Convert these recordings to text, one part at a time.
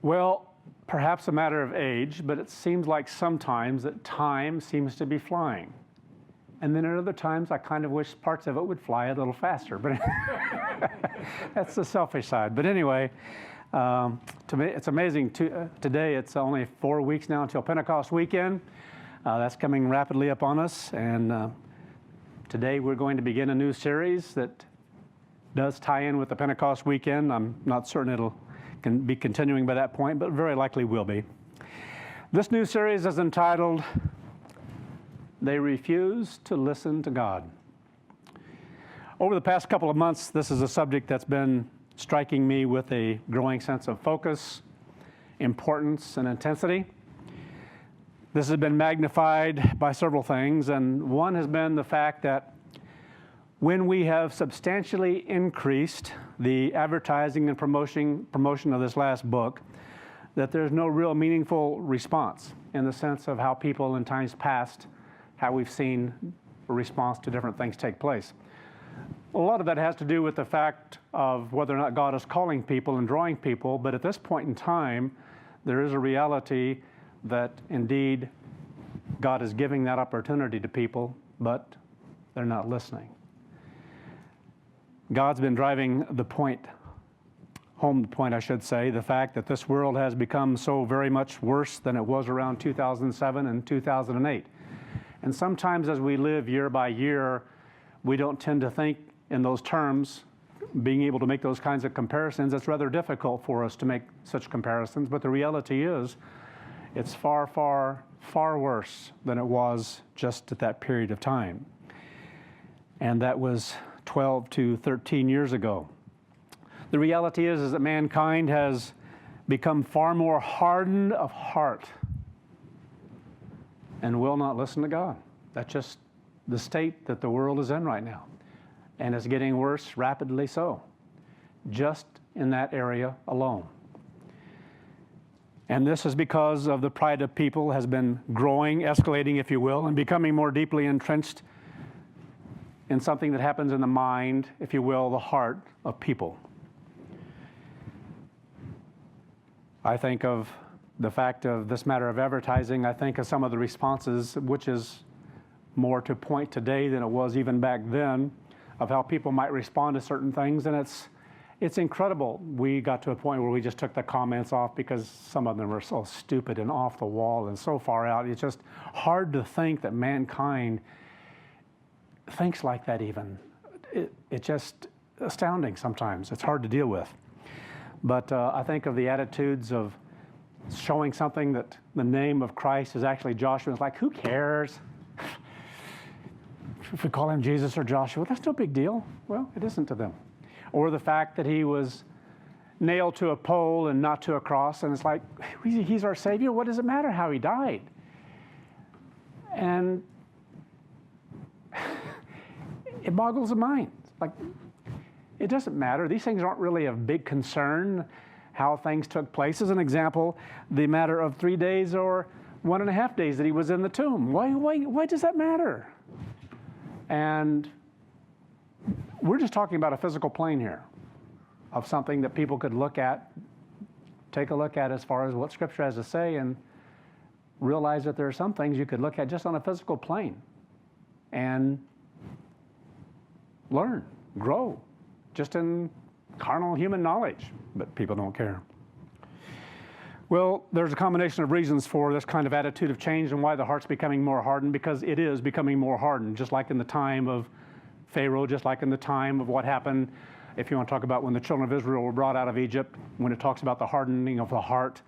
Well, perhaps a matter of age, but it seems like sometimes that time seems to be flying. And then at other times, I kind of wish parts of it would fly a little faster. But that's the selfish side. But anyway, to me, it's amazing. Today, it's only 4 weeks now until Pentecost weekend. That's coming rapidly up on us. And today, we're going to begin a new series that does tie in with the Pentecost weekend. I'm not certain can be continuing by that point, but very likely will be. This new series is entitled, They Refuse to Listen to God. Over the past couple of months, this is a subject that's been striking me with a growing sense of focus, importance, and intensity. This has been magnified by several things, and one has been the fact that when we have substantially increased the advertising and promotion of this last book, that there's no real meaningful response in the sense of how people in times past, how we've seen a response to different things take place. A lot of that has to do with the fact of whether or not God is calling people and drawing people, but at this point in time, there is a reality that indeed God is giving that opportunity to people, but they're not listening. God's been driving home the point, I should say, the fact that this world has become so very much worse than it was around 2007 and 2008. And sometimes as we live year by year, we don't tend to think in those terms, being able to make those kinds of comparisons. It's rather difficult for us to make such comparisons, but the reality is it's far, far, far worse than it was just at that period of time. And that was 12 to 13 years ago. The reality is that mankind has become far more hardened of heart and will not listen to God. That's just the state that the world is in right now. And it's getting worse rapidly so, just in that area alone. And this is because of the pride of people has been growing, escalating, if you will, and becoming more deeply entrenched in something that happens in the mind, if you will, the heart of people. I think of the fact of this matter of advertising. I think of some of the responses, which is more to point today than it was even back then, of how people might respond to certain things. And it's incredible. We got to a point where we just took the comments off because some of them were so stupid and off the wall and so far out. It's just hard to think that mankind thinks like that even. It's just astounding sometimes. It's hard to deal with. But I think of the attitudes of showing something that the name of Christ is actually Joshua. It's like, who cares? If we call him Jesus or Joshua, that's no big deal. Well, it isn't to them. Or the fact that he was nailed to a pole and not to a cross. And it's like, he's our Savior. What does it matter how he died? And it boggles the mind. Like, it doesn't matter. These things aren't really of big concern, how things took place. As an example, the matter of 3 days or 1.5 days that he was in the tomb. Why does that matter? And we're just talking about a physical plane here of something that people could look at, take a look at as far as what Scripture has to say, and realize that there are some things you could look at just on a physical plane and learn, grow, just in carnal human knowledge, but people don't care. Well, there's a combination of reasons for this kind of attitude of change and why the heart's becoming more hardened, because it is becoming more hardened, just like in the time of Pharaoh, just like in the time of what happened, if you want to talk about when the children of Israel were brought out of Egypt, when it talks about the hardening of the heart.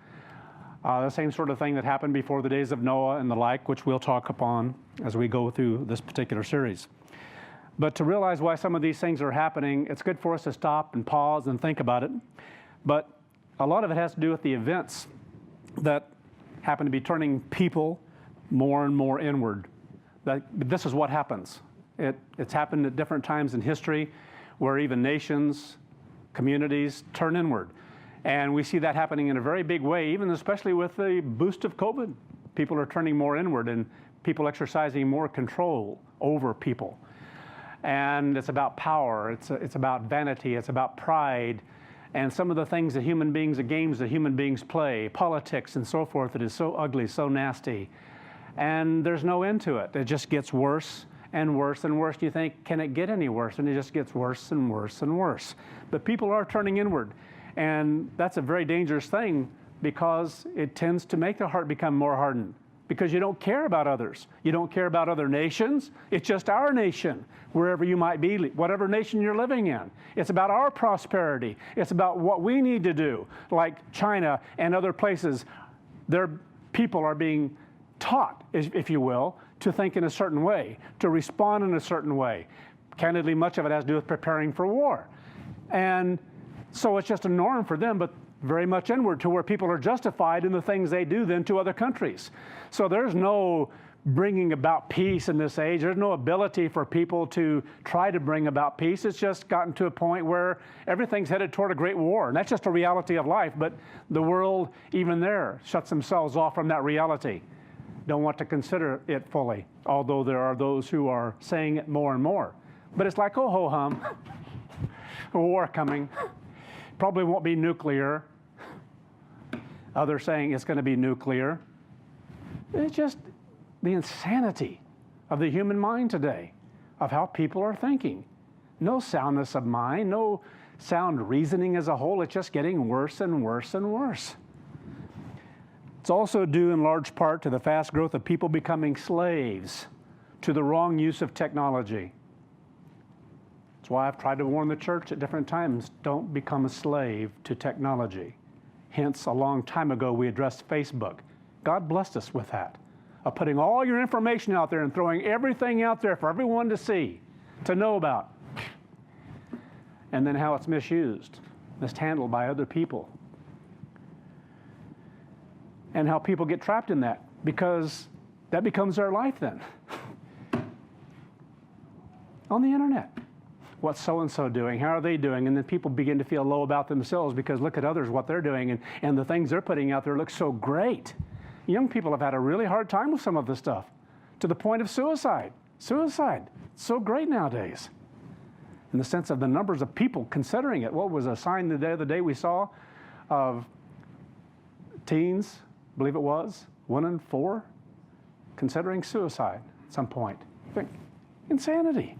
The same sort of thing that happened before the days of Noah and the like, which we'll talk upon as we go through this particular series. But to realize why some of these things are happening, it's good for us to stop and pause and think about it. But a lot of it has to do with the events that happen to be turning people more and more inward. This is what happens. It's happened at different times in history where even nations, communities turn inward. And we see that happening in a very big way, even especially with the boost of COVID. People are turning more inward and people exercising more control over people. And it's about power, it's about vanity, it's about pride, and some of the things that human beings, the games that human beings play, politics and so forth, that is so ugly, so nasty. And there's no end to it. It just gets worse and worse and worse. You think, can it get any worse? And it just gets worse and worse and worse. But people are turning inward. And that's a very dangerous thing, because it tends to make the heart become more hardened. Because you don't care about others. You don't care about other nations. It's just our nation, wherever you might be, whatever nation you're living in. It's about our prosperity. It's about what we need to do. Like China and other places, their people are being taught, if you will, to think in a certain way, to respond in a certain way. Candidly, much of it has to do with preparing for war. And so it's just a norm for them, but very much inward, to where people are justified in the things they do then to other countries. So there's no bringing about peace in this age. There's no ability for people to try to bring about peace. It's just gotten to a point where everything's headed toward a great war. And that's just a reality of life. But the world, even there, shuts themselves off from that reality. Don't want to consider it fully, although there are those who are saying it more and more. But it's like, oh, ho-hum, a war coming. Probably won't be nuclear. Others saying it's going to be nuclear. It's just the insanity of the human mind today, of how people are thinking. No soundness of mind, no sound reasoning as a whole. It's just getting worse and worse and worse. It's also due in large part to the fast growth of people becoming slaves to the wrong use of technology. That's why I've tried to warn the church at different times, don't become a slave to technology. Hence, a long time ago, we addressed Facebook. God blessed us with that, of putting all your information out there and throwing everything out there for everyone to see, to know about. And then how it's misused, mishandled by other people. And how people get trapped in that, because that becomes their life then. On the internet. What's so-and-so doing? How are they doing? And then people begin to feel low about themselves because look at others, what they're doing, and the things they're putting out there look so great. Young people have had a really hard time with some of this stuff, to the point of suicide. Suicide, so great nowadays. In the sense of the numbers of people considering it. What was a sign the other day we saw of teens, I believe it was, 1 in 4, considering suicide at some point. Insanity.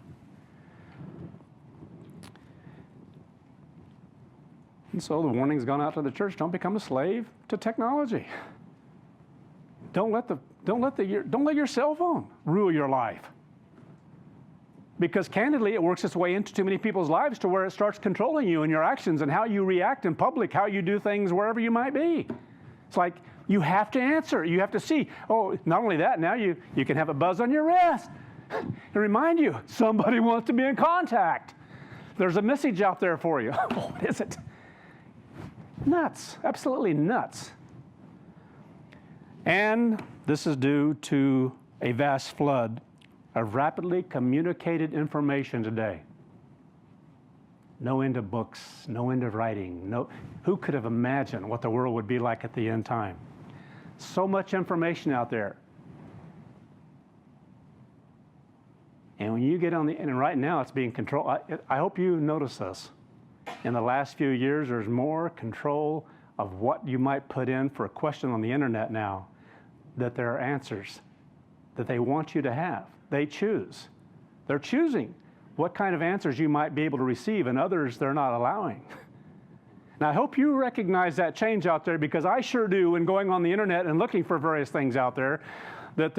And so the warning's gone out to the church, don't become a slave to technology. Don't let your cell phone rule your life. Because candidly, it works its way into too many people's lives to where it starts controlling you and your actions and how you react in public, how you do things wherever you might be. It's like you have to answer. You have to see. Oh, not only that, now you can have a buzz on your wrist and remind you somebody wants to be in contact. There's a message out there for you. Oh, what is it? Nuts, absolutely nuts. And this is due to a vast flood of rapidly communicated information today. No end of books, no end of writing. Who could have imagined what the world would be like at the end time? So much information out there. And when you get on and right now it's being controlled. I hope you notice this. In the last few years, there's more control of what you might put in for a question on the internet now, that there are answers that they want you to have. They choose. They're choosing what kind of answers you might be able to receive, and others they're not allowing. And I hope you recognize that change out there, because I sure do when going on the internet and looking for various things out there, that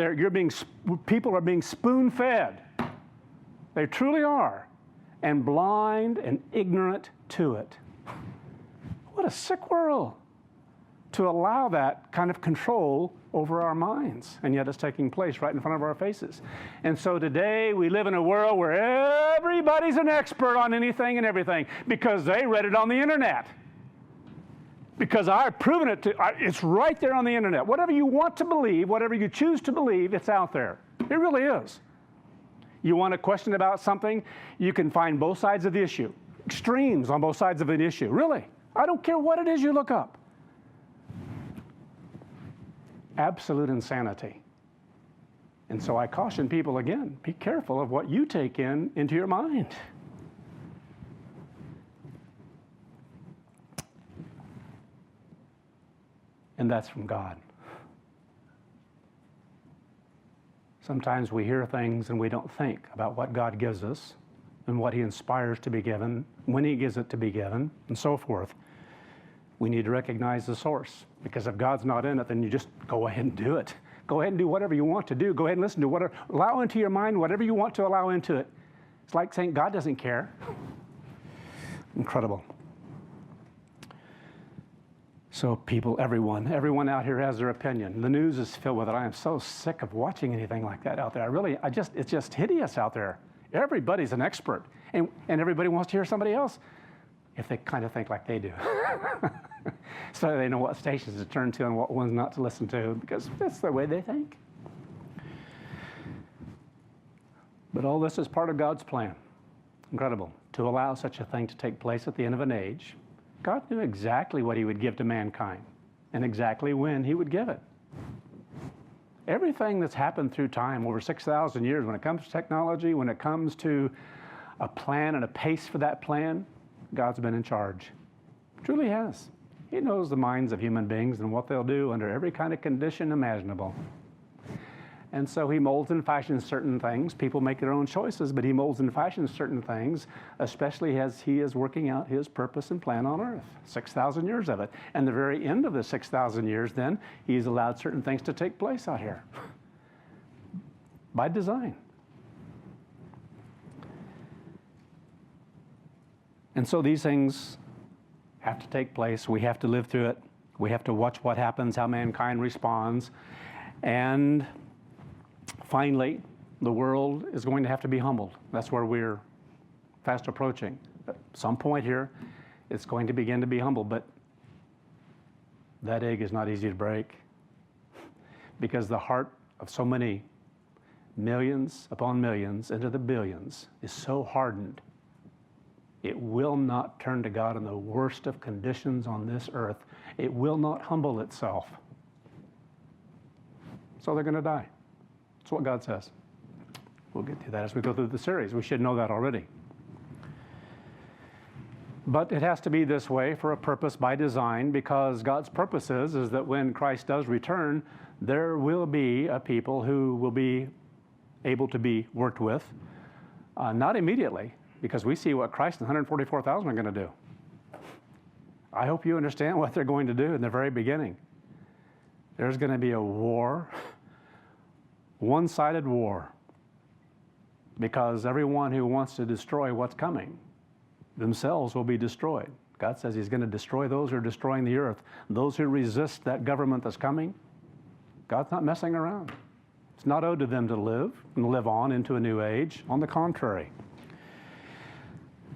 people are being spoon-fed. They truly are. And blind and ignorant to it. What a sick world to allow that kind of control over our minds, and yet it's taking place right in front of our faces. And so today we live in a world where everybody's an expert on anything and everything because they read it on the internet. Because I've proven it it's right there on the internet. Whatever you want to believe, whatever you choose to believe, it's out there. It really is. You want a question about something, you can find both sides of the issue. Extremes on both sides of an issue. Really. I don't care what it is you look up. Absolute insanity. And so I caution people again, be careful of what you take into your mind. And that's from God. Sometimes we hear things and we don't think about what God gives us and what he inspires to be given, when he gives it to be given, and so forth. We need to recognize the source, because if God's not in it, then you just go ahead and do it. Go ahead and do whatever you want to do. Go ahead and listen to whatever, allow into your mind whatever you want to allow into it. It's like saying God doesn't care. Incredible. So people, everyone out here has their opinion. The news is filled with it. I am so sick of watching anything like that out there. It's just hideous out there. Everybody's an expert, and everybody wants to hear somebody else if they kind of think like they do. So they know what stations to turn to and what ones not to listen to, because that's the way they think. But all this is part of God's plan. Incredible. To allow such a thing to take place at the end of an age. God knew exactly what he would give to mankind and exactly when he would give it. Everything that's happened through time over 6,000 years, when it comes to technology, when it comes to a plan and a pace for that plan, God's been in charge. Truly has. He knows the minds of human beings and what they'll do under every kind of condition imaginable. And so he molds and fashions certain things. People make their own choices, but he molds and fashions certain things, especially as he is working out his purpose and plan on earth. 6,000 years of it. And the very end of the 6,000 years, then, he's allowed certain things to take place out here. By design. And so these things have to take place. We have to live through it. We have to watch what happens, how mankind responds. And finally, the world is going to have to be humbled. That's where we're fast approaching. At some point here, it's going to begin to be humbled, but that egg is not easy to break, because the heart of so many millions upon millions into the billions is so hardened, it will not turn to God in the worst of conditions on this earth. It will not humble itself. So they're going to die. That's what God says. We'll get to that as we go through the series. We should know that already. But it has to be this way for a purpose by design, because God's purpose is that when Christ does return, there will be a people who will be able to be worked with. Not immediately, because we see what Christ and 144,000 are going to do. I hope you understand what they're going to do in the very beginning. There's going to be a war, one-sided war, because everyone who wants to destroy what's coming themselves will be destroyed. God says he's going to destroy those who are destroying the earth. Those who resist that government that's coming, God's not messing around. It's not owed to them to live and live on into a new age. On the contrary.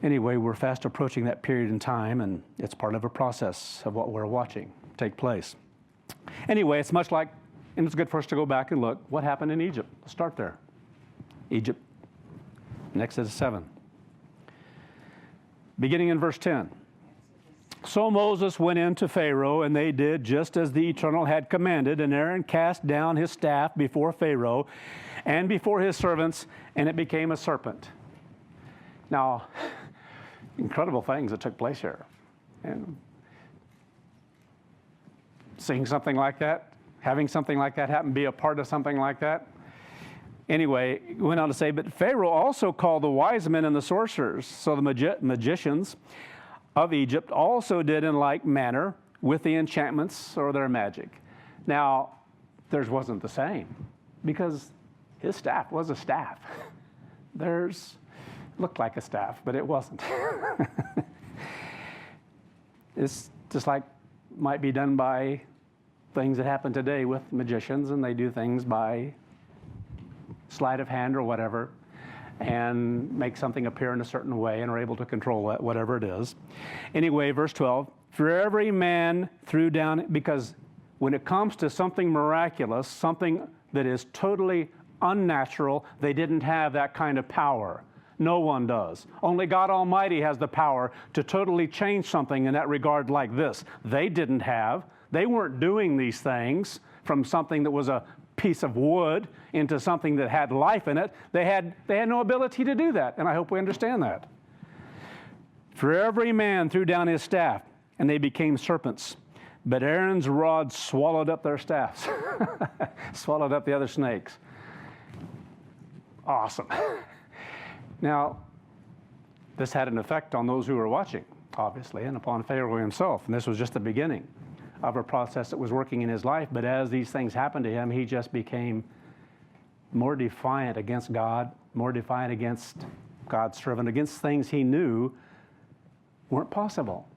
Anyway, we're fast approaching that period in time, and it's part of a process of what we're watching take place. Anyway, it's much like, and it's good for us to go back and look what happened in Egypt. Let's start there. Egypt, in Exodus 7. Beginning in verse 10. So Moses went in to Pharaoh, and they did just as the Eternal had commanded, and Aaron cast down his staff before Pharaoh and before his servants, and it became a serpent. Now, incredible things that took place here. And seeing something like that, having something like that happen, be a part of something like that. Anyway, he went on to say, but Pharaoh also called the wise men and the sorcerers. So the magicians of Egypt also did in like manner with the enchantments or their magic. Now, theirs wasn't the same, because his staff was a staff. Theirs looked like a staff, but it wasn't. It's just like might be done by things that happen today with magicians, and they do things by sleight of hand or whatever, and make something appear in a certain way and are able to control it, whatever it is. Anyway, verse 12, for every man threw down, because when it comes to something miraculous, something that is totally unnatural, they didn't have that kind of power. No one does. Only God Almighty has the power to totally change something in that regard like this. They didn't have. They weren't doing these things from something that was a piece of wood into something that had life in it. They had no ability to do that, and I hope we understand that. For every man threw down his staff, and they became serpents. But Aaron's rod swallowed up their staffs, swallowed up the other snakes. Awesome. Now, this had an effect on those who were watching, obviously, and upon Pharaoh himself. And this was just the beginning of a process that was working in his life. But as these things happened to him, he just became more defiant against God, more defiant against God's servant, against things he knew weren't possible.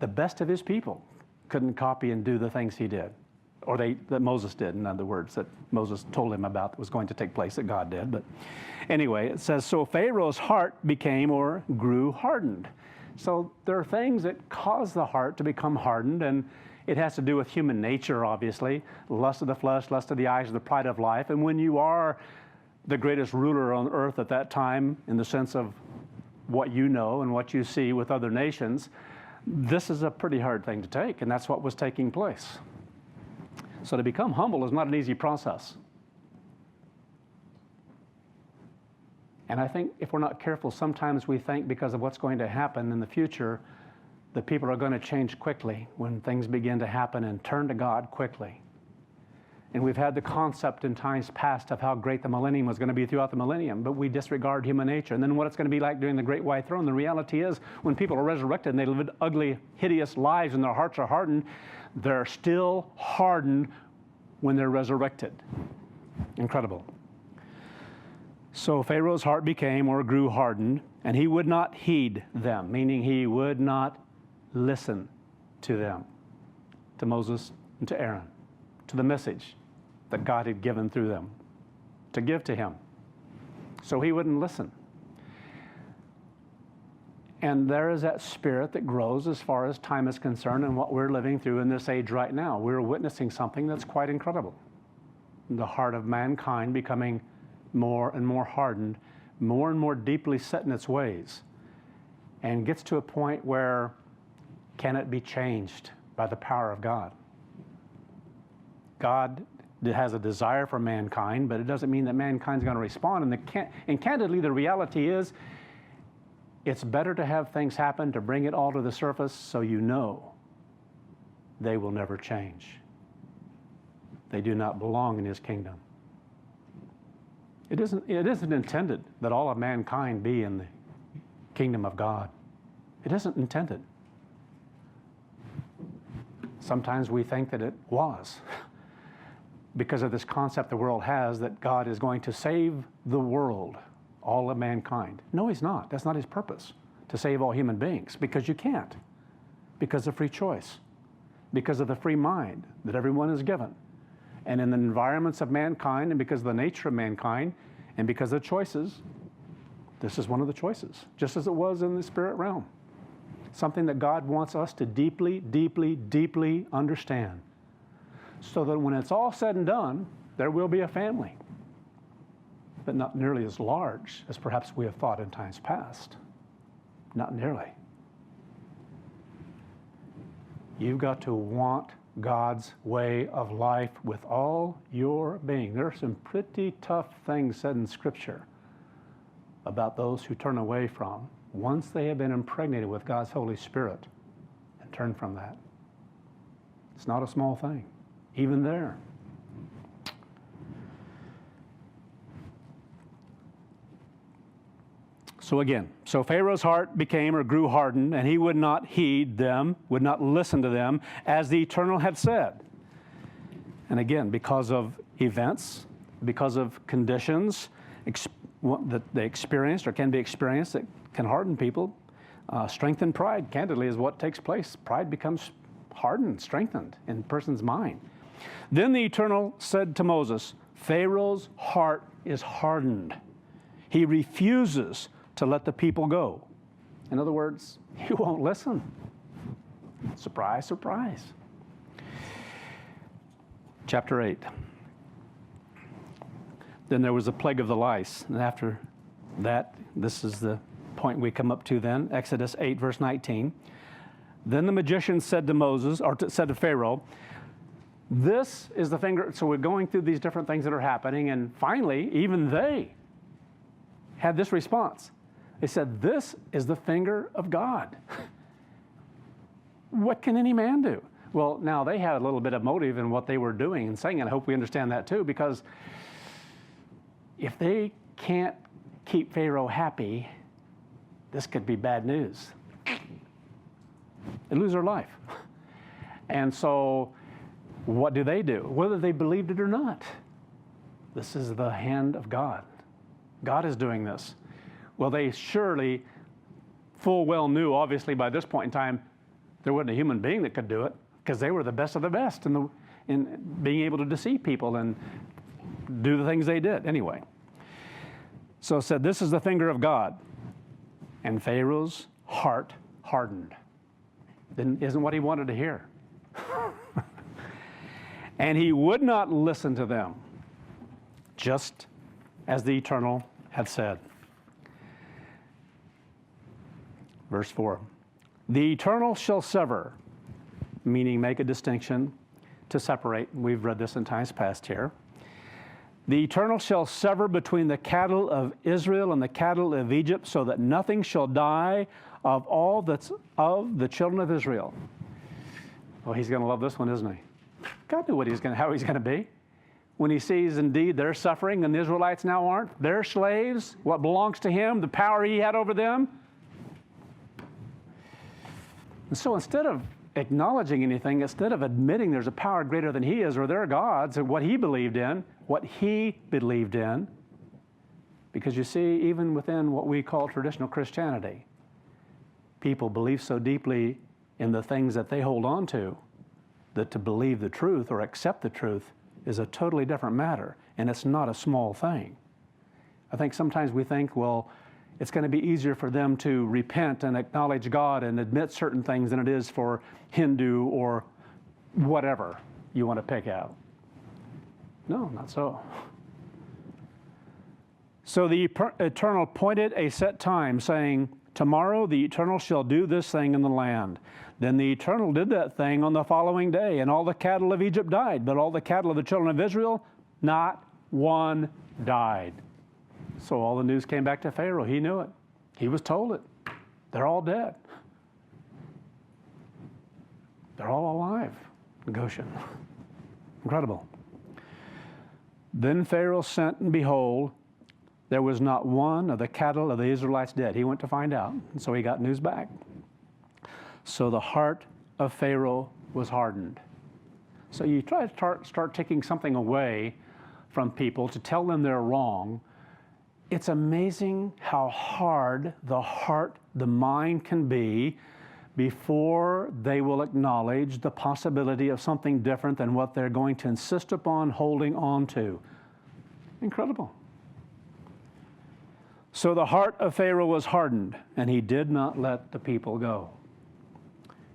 The best of his people couldn't copy and do the things he did, or that Moses did, in other words, that Moses told him about that was going to take place, that God did. But anyway, it says, so Pharaoh's heart became or grew hardened. So there are things that cause the heart to become hardened, and it has to do with human nature, obviously. Lust of the flesh, lust of the eyes, the pride of life. And when you are the greatest ruler on earth at that time, in the sense of what you know and what you see with other nations, this is a pretty hard thing to take, and that's what was taking place. So to become humble is not an easy process. And I think if we're not careful, sometimes we think because of what's going to happen in the future, the people are going to change quickly when things begin to happen and turn to God quickly. And we've had the concept in times past of how great the millennium was going to be throughout the millennium, but we disregard human nature. And then what it's going to be like during the great white throne. The reality is, when people are resurrected and they live ugly, hideous lives and their hearts are hardened, they're still hardened when they're resurrected. Incredible. So Pharaoh's heart became or grew hardened, and he would not heed them, meaning he would not listen to them, to Moses and to Aaron, to the message that God had given through them to give to him. So he wouldn't listen. And there is that spirit that grows as far as time is concerned and what we're living through in this age right now. We're witnessing something that's quite incredible. The heart of mankind becoming more and more hardened, more and more deeply set in its ways, and gets to a point where can it be changed by the power of God? God has a desire for mankind, but it doesn't mean that mankind's going to respond. And candidly, the reality is, it's better to have things happen to bring it all to the surface so you know they will never change. They do not belong in his kingdom. It isn't intended that all of mankind be in the kingdom of God. It isn't intended. Sometimes we think that it was, because of this concept the world has that God is going to save the world, all of mankind. No, he's not. That's not his purpose, to save all human beings, because you can't, because of free choice, because of the free mind that everyone is given. And in the environments of mankind, and because of the nature of mankind, and because of choices, this is one of the choices, just as it was in the spirit realm. Something that God wants us to deeply, deeply, deeply understand, so that when it's all said and done, there will be a family, but not nearly as large as perhaps we have thought in times past. Not nearly. You've got to want God's way of life with all your being. There are some pretty tough things said in Scripture about those who turn away from, once they have been impregnated with God's Holy Spirit, and turn from that. It's not a small thing, even there. So again, so Pharaoh's heart became or grew hardened, and he would not heed them, would not listen to them, as the Eternal had said. And again, because of events, because of conditions that they experienced or can be experienced that can harden people, strength and pride, candidly, is what takes place. Pride becomes hardened, strengthened in a person's mind. Then the Eternal said to Moses, Pharaoh's heart is hardened. He refuses to let the people go. In other words, he won't listen. Surprise, surprise. Chapter 8. Then there was a plague of the lice. And after that, this is the point we come up to then, Exodus 8, verse 19. Then the magician said to Moses, or said to Pharaoh, this is the finger. So we're going through these different things that are happening, and finally, even they had this response. They said, this is the finger of God. What can any man do? Well, now they had a little bit of motive in what they were doing and saying, and I hope we understand that too, because if they can't keep Pharaoh happy, this could be bad news. They lose their life. And so what do? Whether they believed it or not, this is the hand of God. God is doing this. Well, they surely full well knew, obviously, by this point in time, there wasn't a human being that could do it, because they were the best of the best in being able to deceive people and do the things they did. Anyway, so it said, this is the finger of God. And Pharaoh's heart hardened. Isn't what he wanted to hear. And he would not listen to them, just as the Eternal had said. Verse 4, the Eternal shall sever, meaning make a distinction, to separate. We've read this in times past here. The Eternal shall sever between the cattle of Israel and the cattle of Egypt, so that nothing shall die of all that's of the children of Israel. Well, he's going to love this one, isn't he? God knew how he's going to be. When he sees indeed they're suffering and the Israelites now aren't, they're slaves, what belongs to him, the power he had over them. And so instead of acknowledging anything, instead of admitting there's a power greater than he is, or their gods, and what he believed in, because you see, even within what we call traditional Christianity, people believe so deeply in the things that they hold on to, that to believe the truth or accept the truth is a totally different matter, and it's not a small thing. I think sometimes we think, well, it's going to be easier for them to repent and acknowledge God and admit certain things than it is for Hindu or whatever you want to pick out. No, not so. So the Eternal appointed a set time, saying, tomorrow the Eternal shall do this thing in the land. Then the Eternal did that thing on the following day, and all the cattle of Egypt died, but all the cattle of the children of Israel, not one died. So all the news came back to Pharaoh. He knew it. He was told it. They're all dead. They're all alive in Goshen. Incredible. Then Pharaoh sent, and behold, there was not one of the cattle of the Israelites dead. He went to find out, and so he got news back. So the heart of Pharaoh was hardened. So you try to start taking something away from people to tell them they're wrong. It's amazing how hard the heart, the mind can be before they will acknowledge the possibility of something different than what they're going to insist upon holding on to. Incredible. So the heart of Pharaoh was hardened, and he did not let the people go.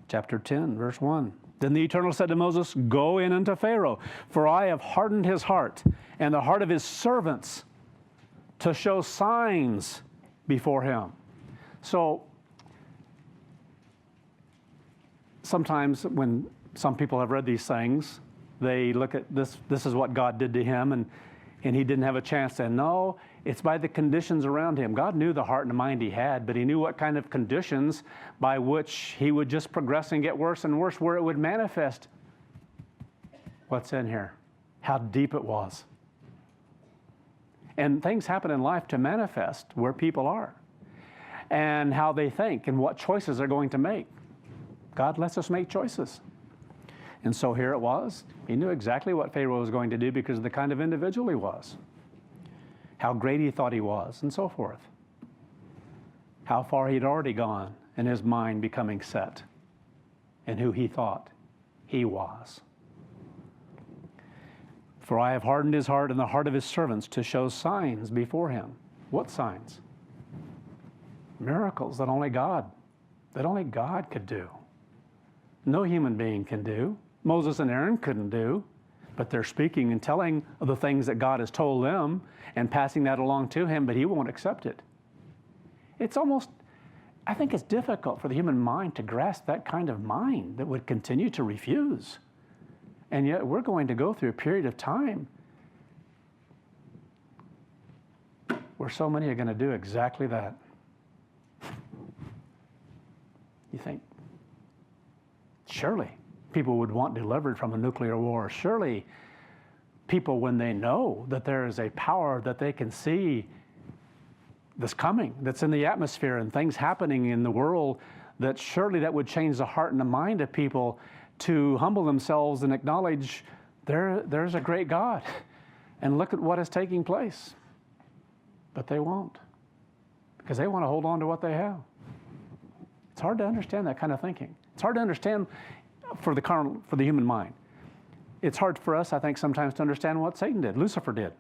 Chapter 10, verse 1. Then the Eternal said to Moses, go in unto Pharaoh, for I have hardened his heart and the heart of his servants to show signs before him. So sometimes when some people have read these things, they look at this is what God did to him, and he didn't have a chance to. No, it's by the conditions around him. God knew the heart and mind he had, but he knew what kind of conditions by which he would just progress and get worse and worse, where it would manifest what's in here, how deep it was. And things happen in life to manifest where people are and how they think and what choices they're going to make. God lets us make choices. And so here it was. He knew exactly what Pharaoh was going to do because of the kind of individual he was, how great he thought he was, and so forth. How far he'd already gone in his mind becoming set in who he thought he was. For I have hardened his heart and the heart of his servants to show signs before him. What signs? Miracles that only God could do. No human being can do. Moses and Aaron couldn't do, but they're speaking and telling of the things that God has told them and passing that along to him, but he won't accept it. It's almost, I think it's difficult for the human mind to grasp that kind of mind that would continue to refuse. And yet we're going to go through a period of time where so many are going to do exactly that. You think, surely people would want delivered from a nuclear war. Surely people, when they know that there is a power that they can see that's coming, that's in the atmosphere and things happening in the world, that surely that would change the heart and the mind of people to humble themselves and acknowledge there's a great God. And look at what is taking place. But they won't, because they want to hold on to what they have. It's hard to understand that kind of thinking. It's hard to understand for the human mind. It's hard for us, I think, sometimes to understand what Satan did, Lucifer did.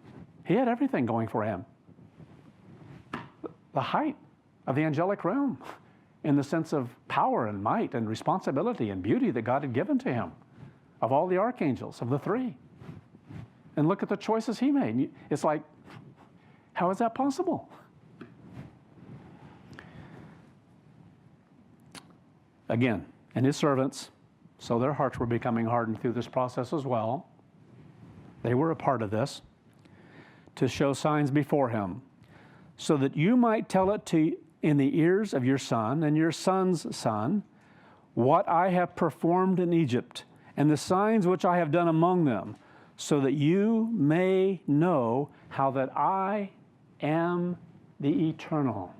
He had everything going for him. The height of the angelic realm in the sense of power and might and responsibility and beauty that God had given to him, of all the archangels, of the three. And look at the choices he made. It's like, how is that possible? Again, and his servants, so their hearts were becoming hardened through this process as well. They were a part of this, to show signs before him, so that you might tell it in the ears of your son and your son's son, what I have performed in Egypt, and the signs which I have done among them, so that you may know how that I am the eternal.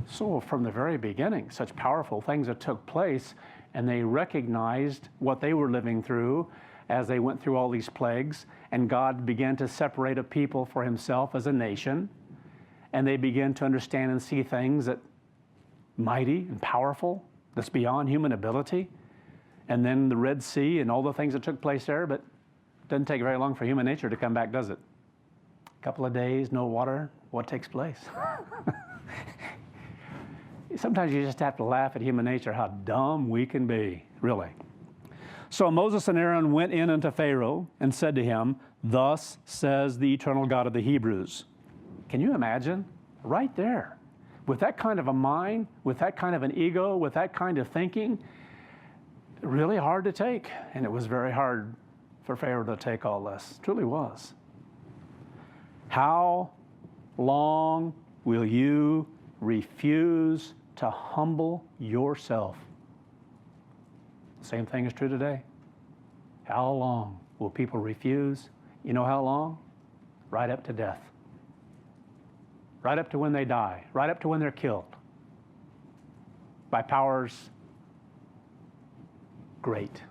So from the very beginning, such powerful things that took place, and they recognized what they were living through as they went through all these plagues, and God began to separate a people for himself as a nation, and they began to understand and see things that mighty and powerful, that's beyond human ability. And then the Red Sea and all the things that took place there, but it doesn't take very long for human nature to come back, does it? A couple of days, no water, what takes place? Sometimes you just have to laugh at human nature, how dumb we can be, really. So Moses and Aaron went in unto Pharaoh and said to him, thus says the eternal God of the Hebrews. Can you imagine? Right there. With that kind of a mind, with that kind of an ego, with that kind of thinking, really hard to take. And it was very hard for Pharaoh to take all this. It truly was. How long will you refuse to humble yourself? The same thing is true today. How long will people refuse? You know how long? Right up to death. Right up to when they die. Right up to when they're killed. By powers great.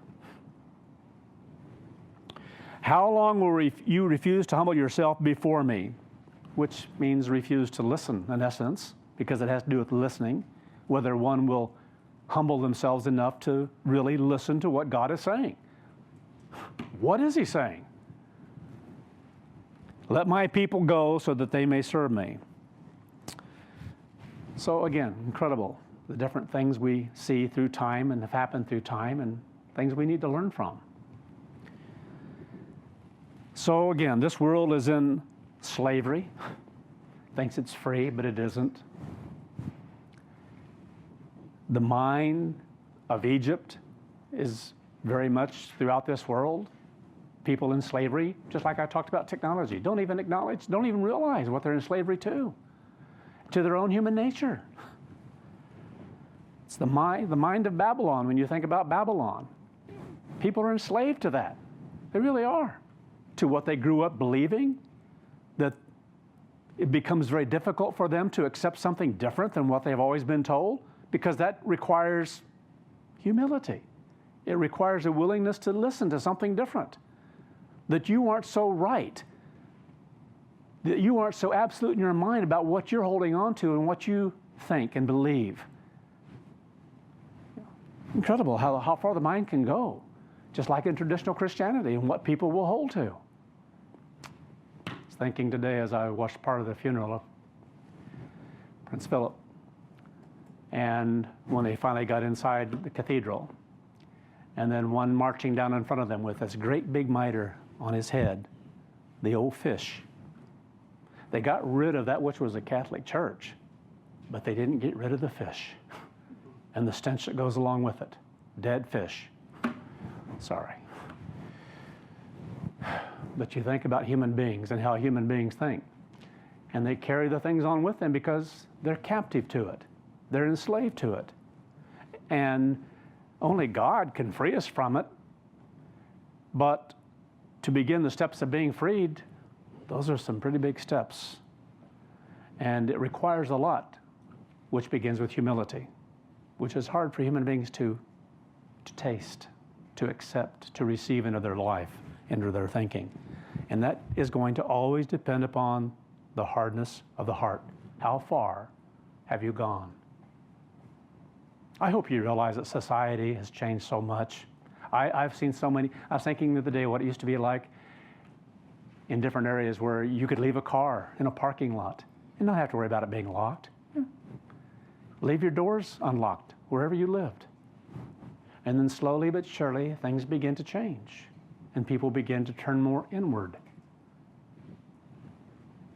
How long will you refuse to humble yourself before me? Which means refuse to listen, in essence, because it has to do with listening, whether one will humble themselves enough to really listen to what God is saying. What is he saying? Let my people go so that they may serve me. So again, incredible. The different things we see through time and have happened through time, and things we need to learn from. So again, this world is in slavery. Thinks it's free, but it isn't. The mind of Egypt is very much throughout this world. People in slavery, just like I talked about technology, don't even acknowledge, don't even realize what they're in slavery to their own human nature. It's the mind of Babylon. When you think about Babylon, people are enslaved to that. They really are. To what they grew up believing, that it becomes very difficult for them to accept something different than what they've always been told, because that requires humility. It requires a willingness to listen to something different. That you aren't so right. That you aren't so absolute in your mind about what you're holding on to and what you think and believe. Incredible how far the mind can go, just like in traditional Christianity and what people will hold to. I was thinking today as I watched part of the funeral of Prince Philip, and when they finally got inside the cathedral, and then one marching down in front of them with this great big mitre on his head, the old fish. They got rid of that which was a Catholic church, but they didn't get rid of the fish and the stench that goes along with it. Dead fish. Sorry. But you think about human beings and how human beings think, and they carry the things on with them because they're captive to it. They're enslaved to it. And Only God can free us from it. But to begin the steps of being freed, those are some pretty big steps. And it requires a lot, which begins with humility, which is hard for human beings to taste, to accept, to receive into their life, into their thinking. And that is going to always depend upon the hardness of the heart. How far have you gone? I hope you realize that society has changed so much. I've seen so many. I was thinking the other day what it used to be like in different areas where you could leave a car in a parking lot and not have to worry about it being locked. Leave your doors unlocked wherever you lived. And then slowly but surely things begin to change and people begin to turn more inward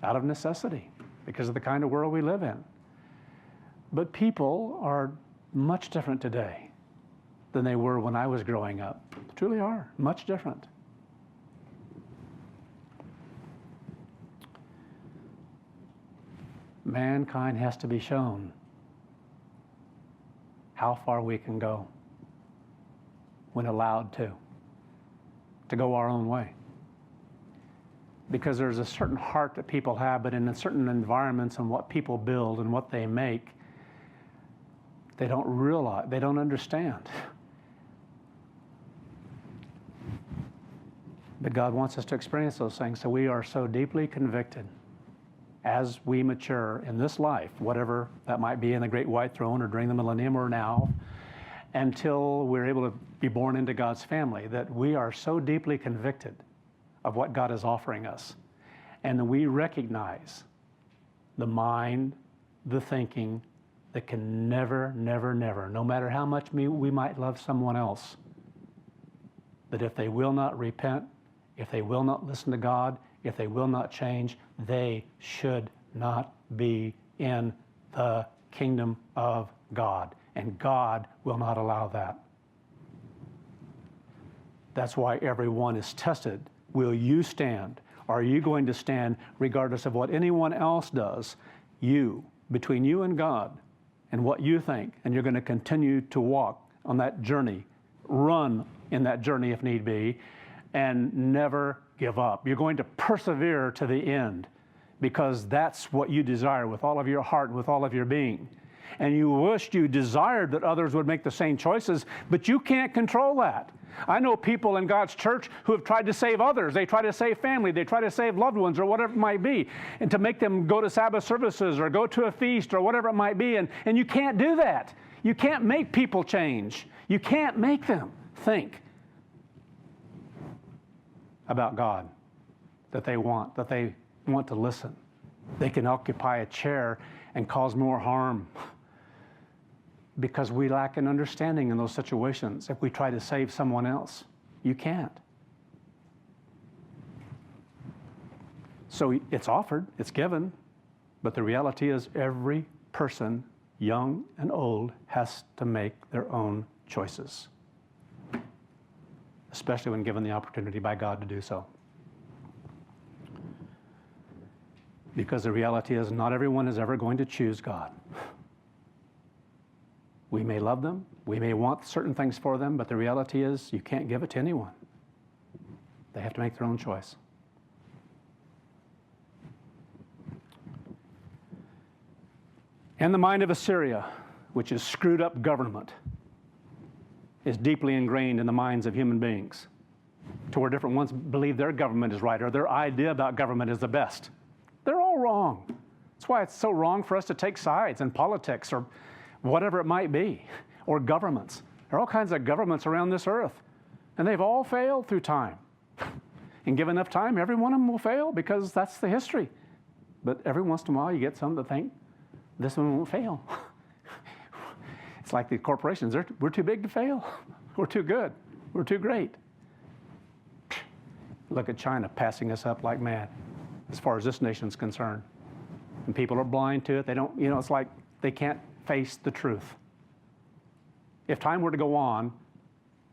out of necessity because of the kind of world we live in. But people are much different today than they were when I was growing up. They truly are, much different. Mankind has to be shown how far we can go when allowed to go our own way. Because there's a certain heart that people have, but in certain environments and what people build and what they make, they don't realize, they don't understand. But God wants us to experience those things, so we are so deeply convicted as we mature in this life, whatever that might be in the great white throne or during the millennium or now, until we're able to be born into God's family, that we are so deeply convicted of what God is offering us. And that we recognize the mind, the thinking, that can never, never, never, no matter how much we might love someone else, that if they will not repent, if they will not listen to God, if they will not change, they should not be in the kingdom of God. And God will not allow that. That's why everyone is tested. Will you stand? Are you going to stand regardless of what anyone else does? You, between you and God, and what you think, and you're going to continue to walk on that journey, run in that journey if need be, and never give up. You're going to persevere to the end because that's what you desire with all of your heart, with all of your being. And you wished, you desired that others would make the same choices, but you can't control that. I know people in God's church who have tried to save others. They try to save family. They try to save loved ones or whatever it might be, and to make them go to Sabbath services or go to a feast or whatever it might be. And you can't do that. You can't make people change. You can't make them think about God, that they want to listen. They can occupy a chair and cause more harm because we lack an understanding in those situations. If we try to save someone else, you can't. So it's offered, it's given, but the reality is every person, young and old, has to make their own choices, especially when given the opportunity by God to do so. Because the reality is not everyone is ever going to choose God. We may love them, we may want certain things for them, but the reality is you can't give it to anyone. They have to make their own choice. And the mind of Assyria, which is screwed up government, is deeply ingrained in the minds of human beings, to where different ones believe their government is right or their idea about government is the best. They're all wrong. That's why it's so wrong for us to take sides in politics or whatever it might be, or governments. There are all kinds of governments around this earth, and they've all failed through time. And given enough time, every one of them will fail because that's the history. But every once in a while, you get some that think this one won't fail. It's like the corporations. We're too big to fail. We're too good. We're too great. Look at China passing us up like mad as far as this nation's concerned. And people are blind to it. They don't, it's like they can't face the truth. If time were to go on,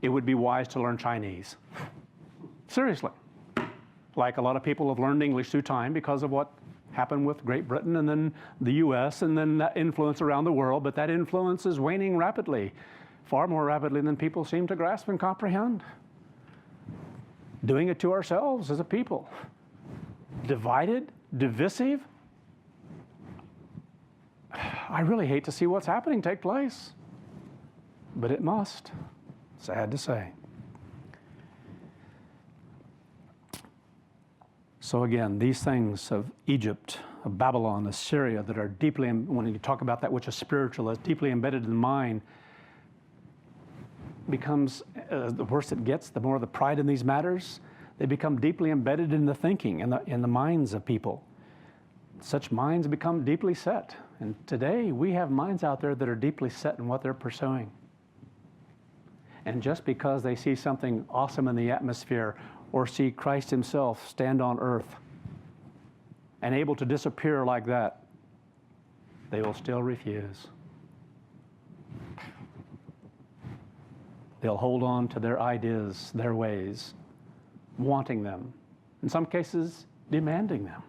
it would be wise to learn Chinese. Seriously. Like a lot of people have learned English through time because of what happened with Great Britain and then the U.S. and then that influence around the world, but that influence is waning rapidly. far more rapidly than people seem to grasp and comprehend. Doing it to ourselves as a people. Divided, divisive. I really hate to see what's happening take place, but it must. Sad to say. So again, these things of Egypt, of Babylon, Assyria, that are deeply, when you talk about that which is spiritual, that's deeply embedded in the mind, becomes, the worse it gets, the more the pride in these matters, they become deeply embedded in the thinking, in the minds of people. Such minds become deeply set. And today, we have minds out there that are deeply set in what they're pursuing. And just because they see something awesome in the atmosphere or see Christ himself stand on earth and able to disappear like that, they will still refuse. They'll hold on to their ideas, their ways, wanting them, in some cases, demanding them.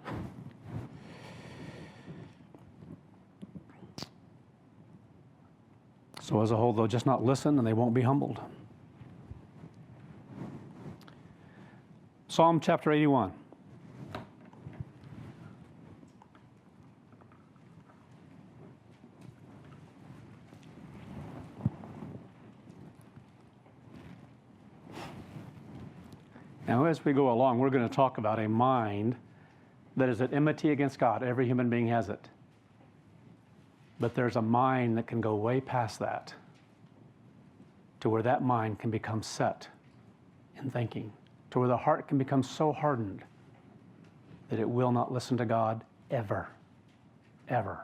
So as a whole, they'll just not listen and they won't be humbled. Psalm chapter 81. Now, as we go along, we're going to talk about a mind that is at enmity against God. Every human being has it. But there's a mind that can go way past that, to where that mind can become set in thinking, to where the heart can become so hardened that it will not listen to God ever, ever.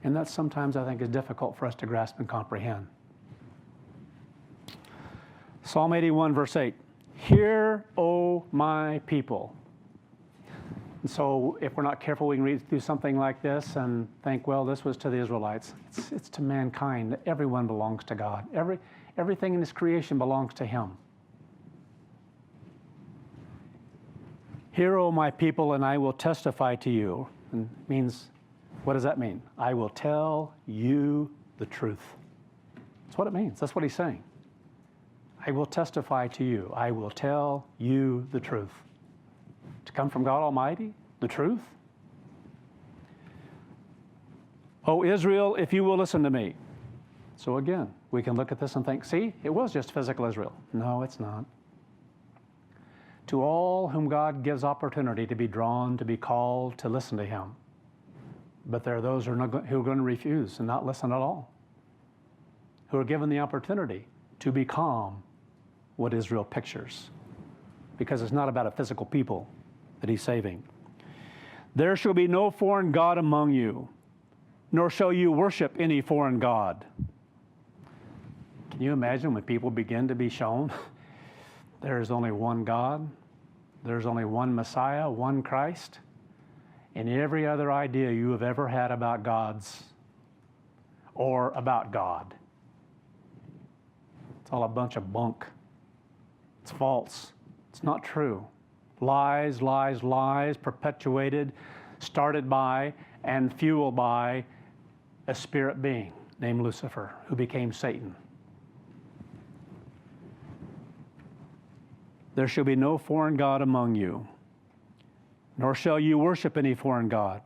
And that sometimes I think is difficult for us to grasp and comprehend. Psalm 81, verse 8. Hear, O my people. And so if we're not careful, we can read through something like this and think, well, this was to the Israelites. It's to mankind. Everyone belongs to God. Everything in his creation belongs to him. Hear, O my people, and I will testify to you. And it means, what does that mean? I will tell you the truth. That's what it means. That's what he's saying. I will testify to you. I will tell you the truth. To come from God Almighty, the truth. O Israel, if you will listen to me. So again, we can look at this and think, see, it was just physical Israel. No, it's not. To all whom God gives opportunity to be drawn, to be called, to listen to him. But there are those who are going to refuse and not listen at all. Who are given the opportunity to become what Israel pictures. Because it's not about a physical people that he's saving. There shall be no foreign god among you, nor shall you worship any foreign god. Can you imagine when people begin to be shown there is only one God, there's only one Messiah, one Christ, and every other idea you have ever had about gods or about God, it's all a bunch of bunk. It's false. It's not true. Lies, lies, lies, perpetuated, started by, and fueled by a spirit being named Lucifer, who became Satan. There shall be no foreign god among you, nor shall you worship any foreign god.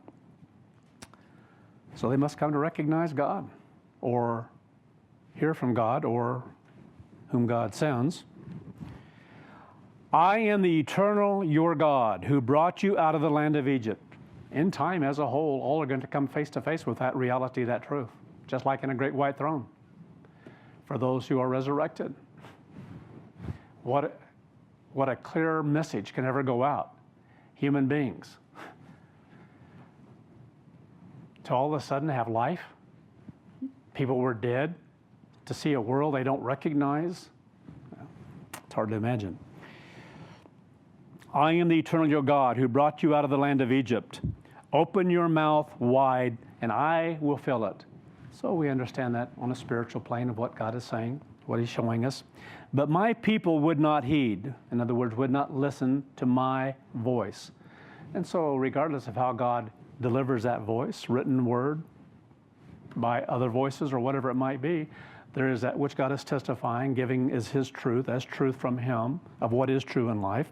So they must come to recognize God, or hear from God, or whom God sends. I am the eternal your God, who brought you out of the land of Egypt. In time as a whole, all are going to come face to face with that reality, that truth, just like in a great white throne. For those who are resurrected, what a clear message can ever go out. Human beings, to all of a sudden have life. People were dead. To see a world they don't recognize, it's hard to imagine. I am the eternal your God, who brought you out of the land of Egypt. Open your mouth wide, and I will fill it. So we understand that on a spiritual plane of what God is saying, what he's showing us. But my people would not heed. In other words, would not listen to my voice. And so regardless of how God delivers that voice, written word, by other voices or whatever it might be, There is that which God is testifying, giving is his truth, as truth from him, of what is true in life.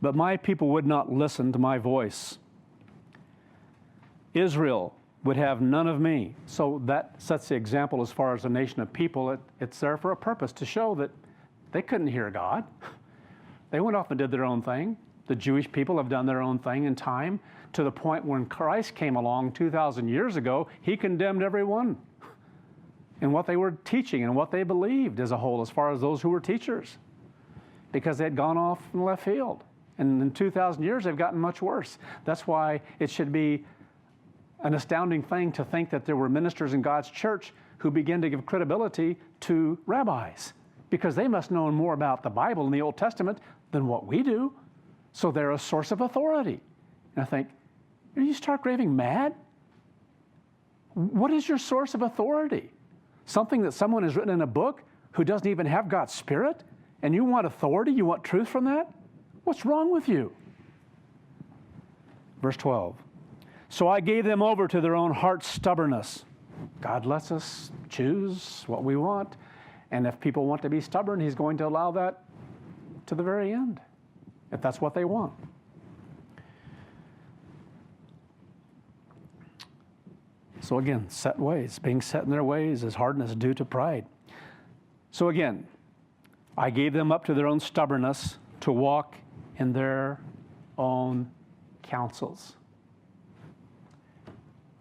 But my people would not listen to my voice. Israel would have none of me. So that sets the example as far as a nation of people. It's there for a purpose, to show that they couldn't hear God. They went off and did their own thing. The Jewish people have done their own thing in time, to the point when Christ came along 2,000 years ago, he condemned everyone in what they were teaching and what they believed as a whole, as far as those who were teachers, because they had gone off in left field. And in 2,000 years, they've gotten much worse. That's why it should be an astounding thing to think that there were ministers in God's church who began to give credibility to rabbis, because they must know more about the Bible and the Old Testament than what we do. So they're a source of authority. And I think, are you stark raving mad? What is your source of authority? Something that someone has written in a book who doesn't even have God's Spirit? And you want authority? You want truth from that? What's wrong with you? Verse 12. So I gave them over to their own heart's stubbornness. God lets us choose what we want. And if people want to be stubborn, he's going to allow that to the very end, if that's what they want. So again, set ways. Being set in their ways is hardness due to pride. So again, I gave them up to their own stubbornness to walk in their own counsels.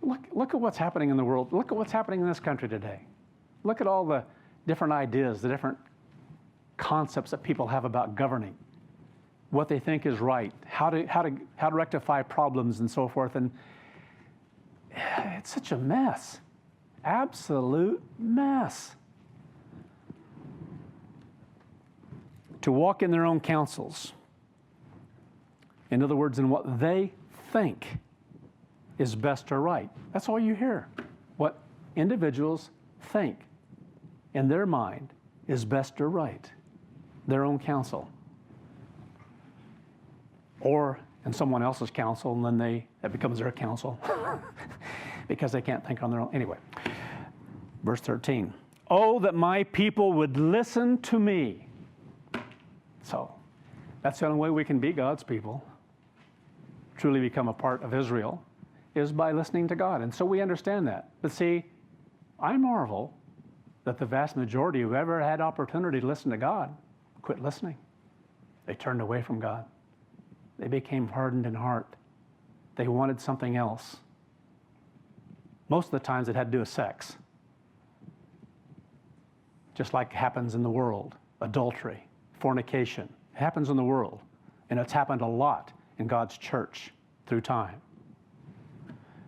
Look at what's happening in the world. Look at what's happening in this country today. Look at all the different ideas, the different concepts that people have about governing, what they think is right, how to rectify problems and so forth. And it's such a mess, absolute mess. To walk in their own counsels. In other words, in what they think is best or right. That's all you hear. What individuals think in their mind is best or right. Their own counsel. Or in someone else's counsel, and then that becomes their counsel because they can't think on their own. Anyway, verse 13. Oh, that my people would listen to me. So that's the only way we can be God's people, truly become a part of Israel, is by listening to God. And so we understand that. But see, I marvel that the vast majority who ever had opportunity to listen to God quit listening. They turned away from God. They became hardened in heart. They wanted something else. Most of the times it had to do with sex. Just like happens in the world. Adultery, fornication. It happens in the world. And it's happened a lot in God's church through time.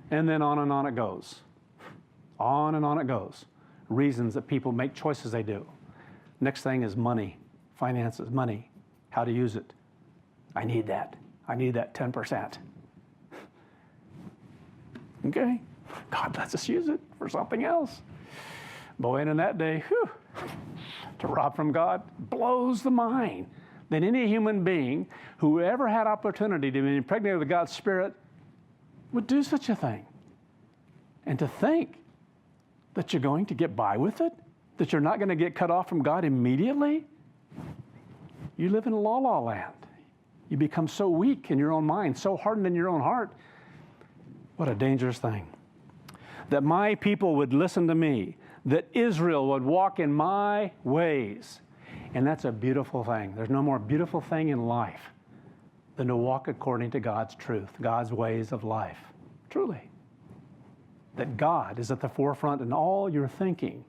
And then on it goes. On and on it goes. Reasons that people make choices they do. Next thing is money, finances, money, how to use it. I need that. I need that 10%. Okay, God lets us use it for something else. Boy, and in that day, to rob from God blows the mind. That any human being who ever had opportunity to be impregnated with God's Spirit would do such a thing. And to think that you're going to get by with it, that you're not going to get cut off from God immediately, you live in la-la land. You become so weak in your own mind, so hardened in your own heart. What a dangerous thing. That my people would listen to me, that Israel would walk in my ways. And that's a beautiful thing. There's no more beautiful thing in life than to walk according to God's truth, God's ways of life. Truly. That God is at the forefront in all your thinking,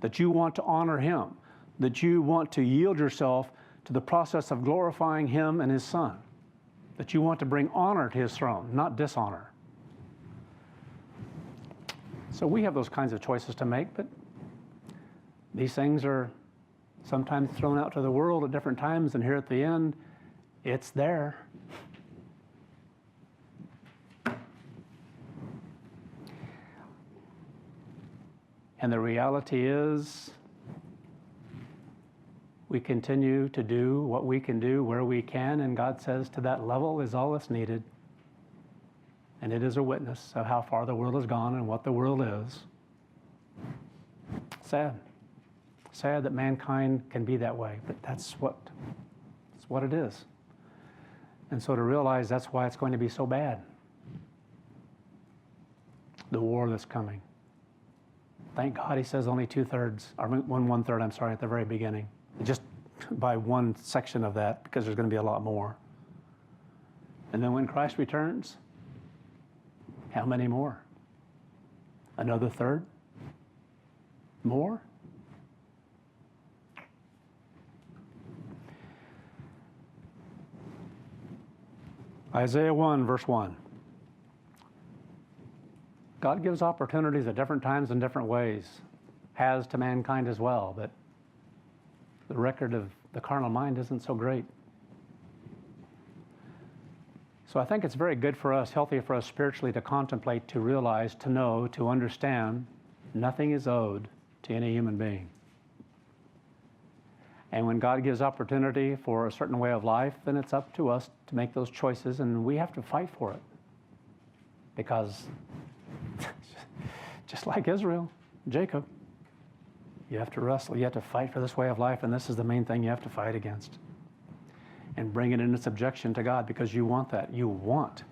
that you want to honor Him, that you want to yield yourself to the process of glorifying Him and His Son, that you want to bring honor to His throne, not dishonor. So we have those kinds of choices to make, but these things are sometimes thrown out to the world at different times, and here at the end, it's there. And the reality is, we continue to do what we can do where we can, and God says to that level is all that's needed. And it is a witness of how far the world has gone and what the world is. Sad. Sad that mankind can be that way, but that's what it is. And so to realize that's why it's going to be so bad. The war that's coming. Thank God he says only 2/3, or 1/3, I'm sorry, at the very beginning. Just by one section of that, because there's going to be a lot more. And then when Christ returns, how many more? Another third? More? Isaiah 1, verse 1. God gives opportunities at different times in different ways, has to mankind as well, but the record of the carnal mind isn't so great. So I think it's very good for us, healthy for us spiritually to contemplate, to realize, to know, to understand nothing is owed to any human being. And when God gives opportunity for a certain way of life, then it's up to us to make those choices, and we have to fight for it. Because just like Israel, Jacob, you have to wrestle, you have to fight for this way of life, and this is the main thing you have to fight against. And bring it into subjection to God, because you want that. You want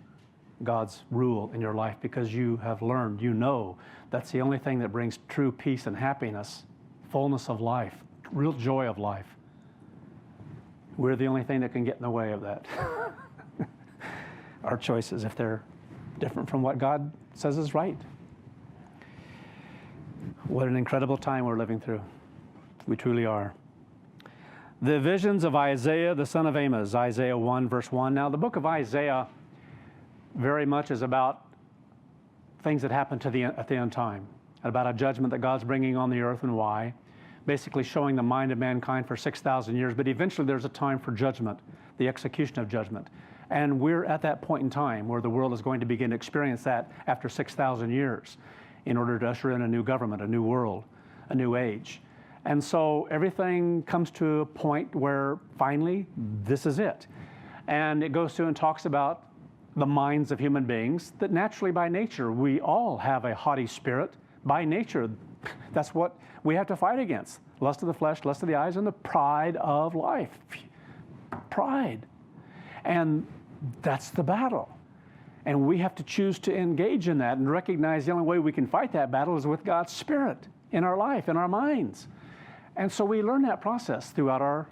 God's rule in your life because you have learned, you know, that's the only thing that brings true peace and happiness, fullness of life, real joy of life. We're the only thing that can get in the way of that. Our choices, if they're different from what God says is right. What an incredible time we're living through. We truly are. The visions of Isaiah, the son of Amos, Isaiah 1, verse 1. Now, the book of Isaiah very much is about things that happen at the end time, about a judgment that God's bringing on the earth and why, basically showing the mind of mankind for 6,000 years, but eventually there's a time for judgment, the execution of judgment. And we're at that point in time where the world is going to begin to experience that after 6,000 years in order to usher in a new government, a new world, a new age. And so everything comes to a point where finally this is it. And it goes through and talks about the minds of human beings, that naturally by nature we all have a haughty spirit. By nature, that's what we have to fight against. Lust of the flesh, lust of the eyes, and the pride of life. Pride. And that's the battle. And we have to choose to engage in that and recognize the only way we can fight that battle is with God's Spirit in our life, in our minds. And so we learn that process throughout our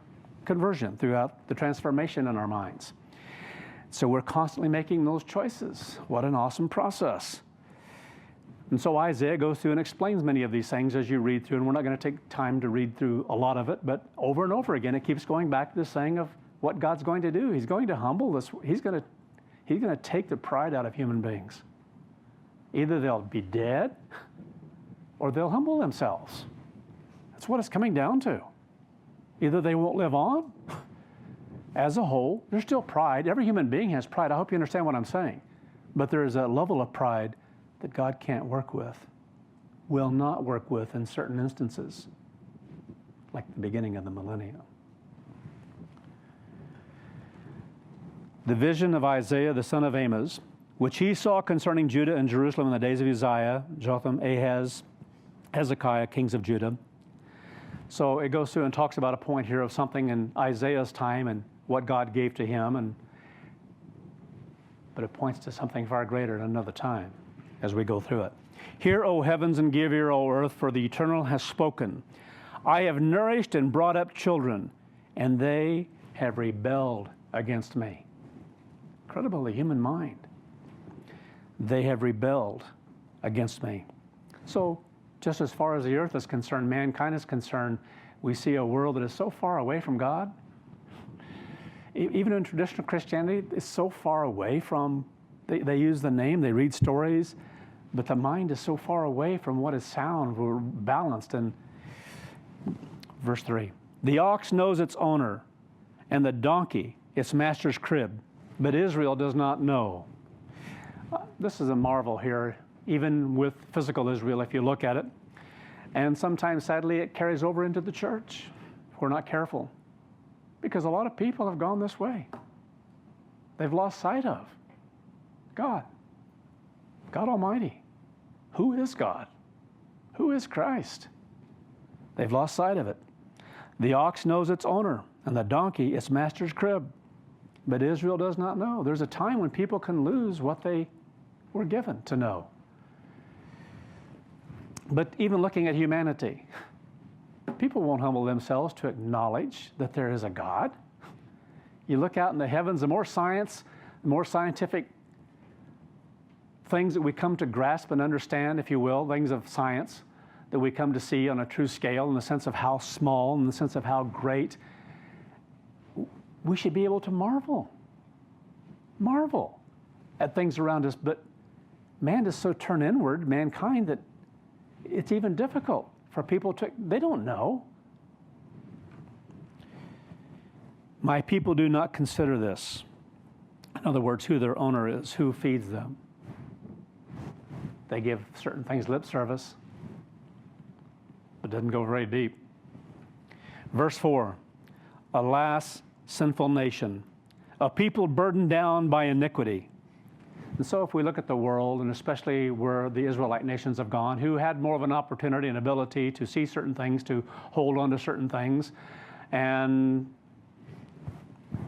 conversion, throughout the transformation in our minds. So we're constantly making those choices. What an awesome process. And so Isaiah goes through and explains many of these things as you read through, and we're not going to take time to read through a lot of it, but over and over again, it keeps going back to this saying of what God's going to do. He's going to humble us. He's going to take the pride out of human beings. Either they'll be dead or they'll humble themselves. That's what it's coming down to. Either they won't live on. As a whole, there's still pride. Every human being has pride. I hope you understand what I'm saying. But there is a level of pride that God can't work with, will not work with in certain instances, like the beginning of the millennium. The vision of Isaiah, the son of Amos, which he saw concerning Judah and Jerusalem in the days of Uzziah, Jotham, Ahaz, Hezekiah, kings of Judah. So it goes through and talks about a point here of something in Isaiah's time and what God gave to him, but it points to something far greater at another time as we go through it. Hear, O heavens, and give ear, O earth, for the Eternal has spoken. I have nourished and brought up children, and they have rebelled against me. Incredible, the human mind. They have rebelled against me. So just as far as the earth is concerned, mankind is concerned, we see a world that is so far away from God. Even in traditional Christianity, it's so far away from, they use the name, they read stories, but the mind is so far away from what is sound or balanced. And verse 3, the ox knows its owner, and the donkey its master's crib, but Israel does not know. This is a marvel here, even with physical Israel, if you look at it. And sometimes, sadly, it carries over into the church if we're not careful. Because a lot of people have gone this way. They've lost sight of God. God Almighty. Who is God? Who is Christ? They've lost sight of it. The ox knows its owner, and the donkey its master's crib. But Israel does not know. There's a time when people can lose what they were given to know. But even looking at humanity, people won't humble themselves to acknowledge that there is a God. You look out in the heavens, the more science, the more scientific things that we come to grasp and understand, if you will, things of science that we come to see on a true scale in the sense of how small, in the sense of how great, we should be able to marvel at things around us. But man is so turned inward, mankind, that it's even difficult for people to, they don't know. My people do not consider this. In other words, who their owner is, who feeds them. They give certain things lip service, but doesn't go very deep. Verse 4, alas, sinful nation, a people burdened down by iniquity. And so if we look at the world, and especially where the Israelite nations have gone, who had more of an opportunity and ability to see certain things, to hold on to certain things, and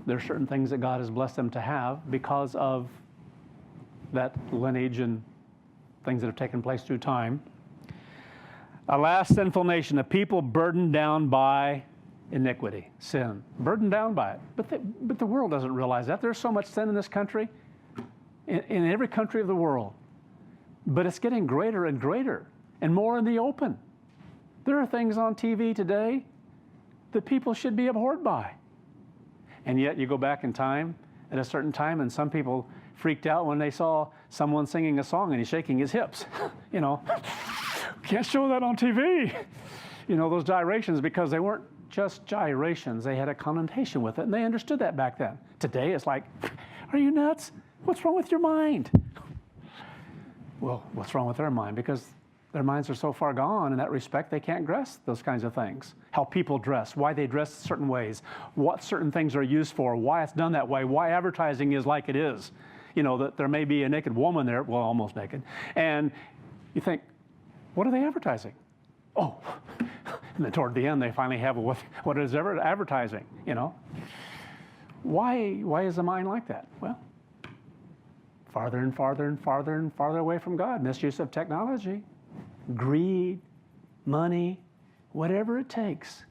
there are certain things that God has blessed them to have because of that lineage and things that have taken place through time. Alas, sinful nation, a people burdened down by iniquity, sin, burdened down by it. But the world doesn't realize that. There's so much sin in this country, in every country of the world. But it's getting greater and greater and more in the open. There are things on TV today that people should be abhorred by. And yet you go back in time at a certain time, and some people freaked out when they saw someone singing a song and he's shaking his hips. You know, can't show that on TV. You know, those gyrations, because they weren't just gyrations. They had a connotation with it, and they understood that back then. Today it's like, are you nuts? What's wrong with your mind? Well, what's wrong with their mind? Because their minds are so far gone in that respect, they can't grasp those kinds of things. How people dress, why they dress certain ways, what certain things are used for, why it's done that way, why advertising is like it is. You know, that there may be a naked woman there, well, almost naked, and you think, what are they advertising? Oh, and then toward the end, they finally have what is ever advertising, you know? Why is the mind like that? Well, farther and farther and farther and farther away from God. Misuse of technology, greed, money, whatever it takes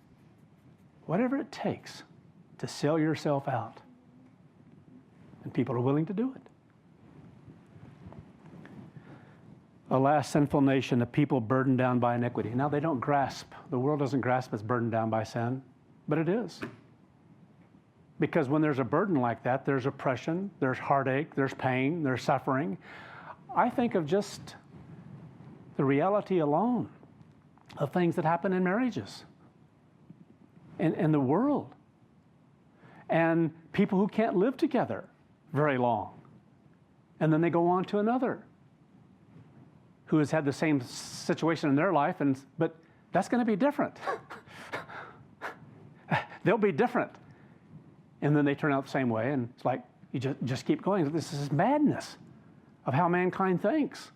to sell yourself out. And people are willing to do it. Alas, sinful nation, a people burdened down by iniquity. Now they don't grasp, the world doesn't grasp it's burdened down by sin, but it is. Because when there's a burden like that, there's oppression, there's heartache, there's pain, there's suffering. I think of just the reality alone of things that happen in marriages, in the world, and people who can't live together very long. And then they go on to another who has had the same situation in their life, but that's going to be different. They'll be different. And then they turn out the same way, and it's like, you just keep going. This is madness of how mankind thinks.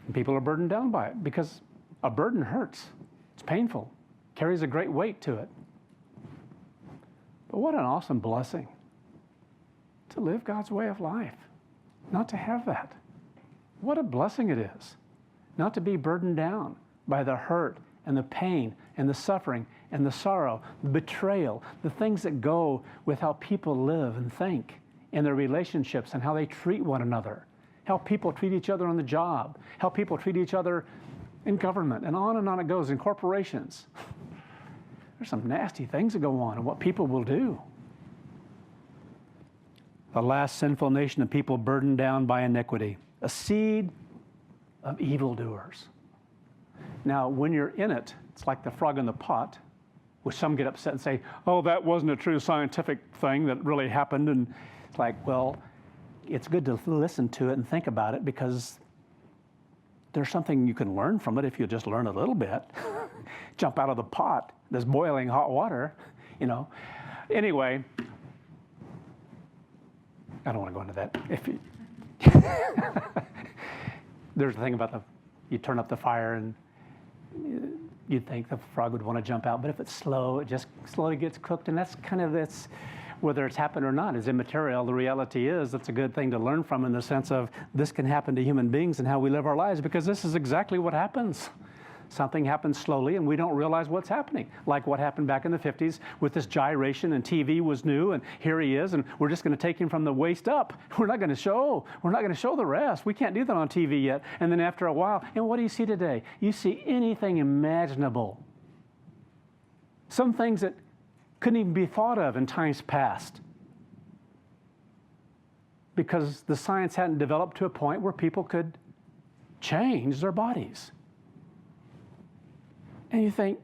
And people are burdened down by it because a burden hurts. It's painful, carries a great weight to it. But what an awesome blessing to live God's way of life, not to have that. What a blessing it is not to be burdened down by the hurt and the pain and the suffering and the sorrow, the betrayal, the things that go with how people live and think in their relationships and how they treat one another, how people treat each other on the job, how people treat each other in government, and on it goes in corporations. There's some nasty things that go on and what people will do. Alas, sinful nation of people burdened down by iniquity, a seed of evildoers. Now, when you're in it, it's like the frog in the pot, which some get upset and say, oh, that wasn't a true scientific thing that really happened. And it's like, well, it's good to listen to it and think about it because there's something you can learn from it if you just learn a little bit. Jump out of the pot, there's boiling hot water, you know. Anyway, I don't want to go into that. There's the thing about you turn up the fire and you'd think the frog would want to jump out, but if it's slow, it just slowly gets cooked, and that's kind of this, whether it's happened or not is immaterial. The reality is it's a good thing to learn from in the sense of this can happen to human beings and how we live our lives, because this is exactly what happens. Something happens slowly and we don't realize what's happening. Like what happened back in the 50s with this gyration, and TV was new, and here he is, and we're just going to take him from the waist up. We're not going to show the rest. We can't do that on TV yet. And then after a while, and what do you see today? You see anything imaginable. Some things that couldn't even be thought of in times past, because the science hadn't developed to a point where people could change their bodies. And you think,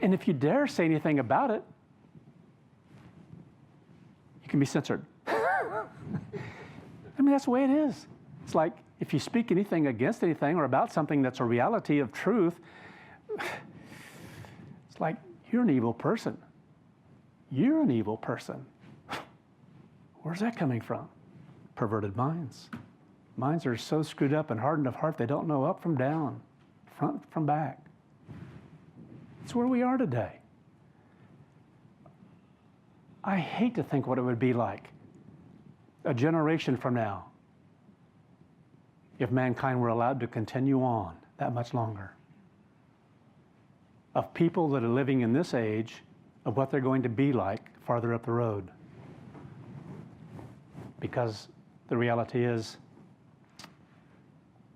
and if you dare say anything about it, you can be censored. I mean, that's the way it is. It's like if you speak anything against anything or about something that's a reality of truth, it's like you're an evil person. You're an evil person. Where's that coming from? Perverted minds. Minds are so screwed up and hardened of heart they don't know up from down, front from back. It's where we are today. I hate to think what it would be like a generation from now if mankind were allowed to continue on that much longer. Of people that are living in this age, of what they're going to be like farther up the road. Because the reality is,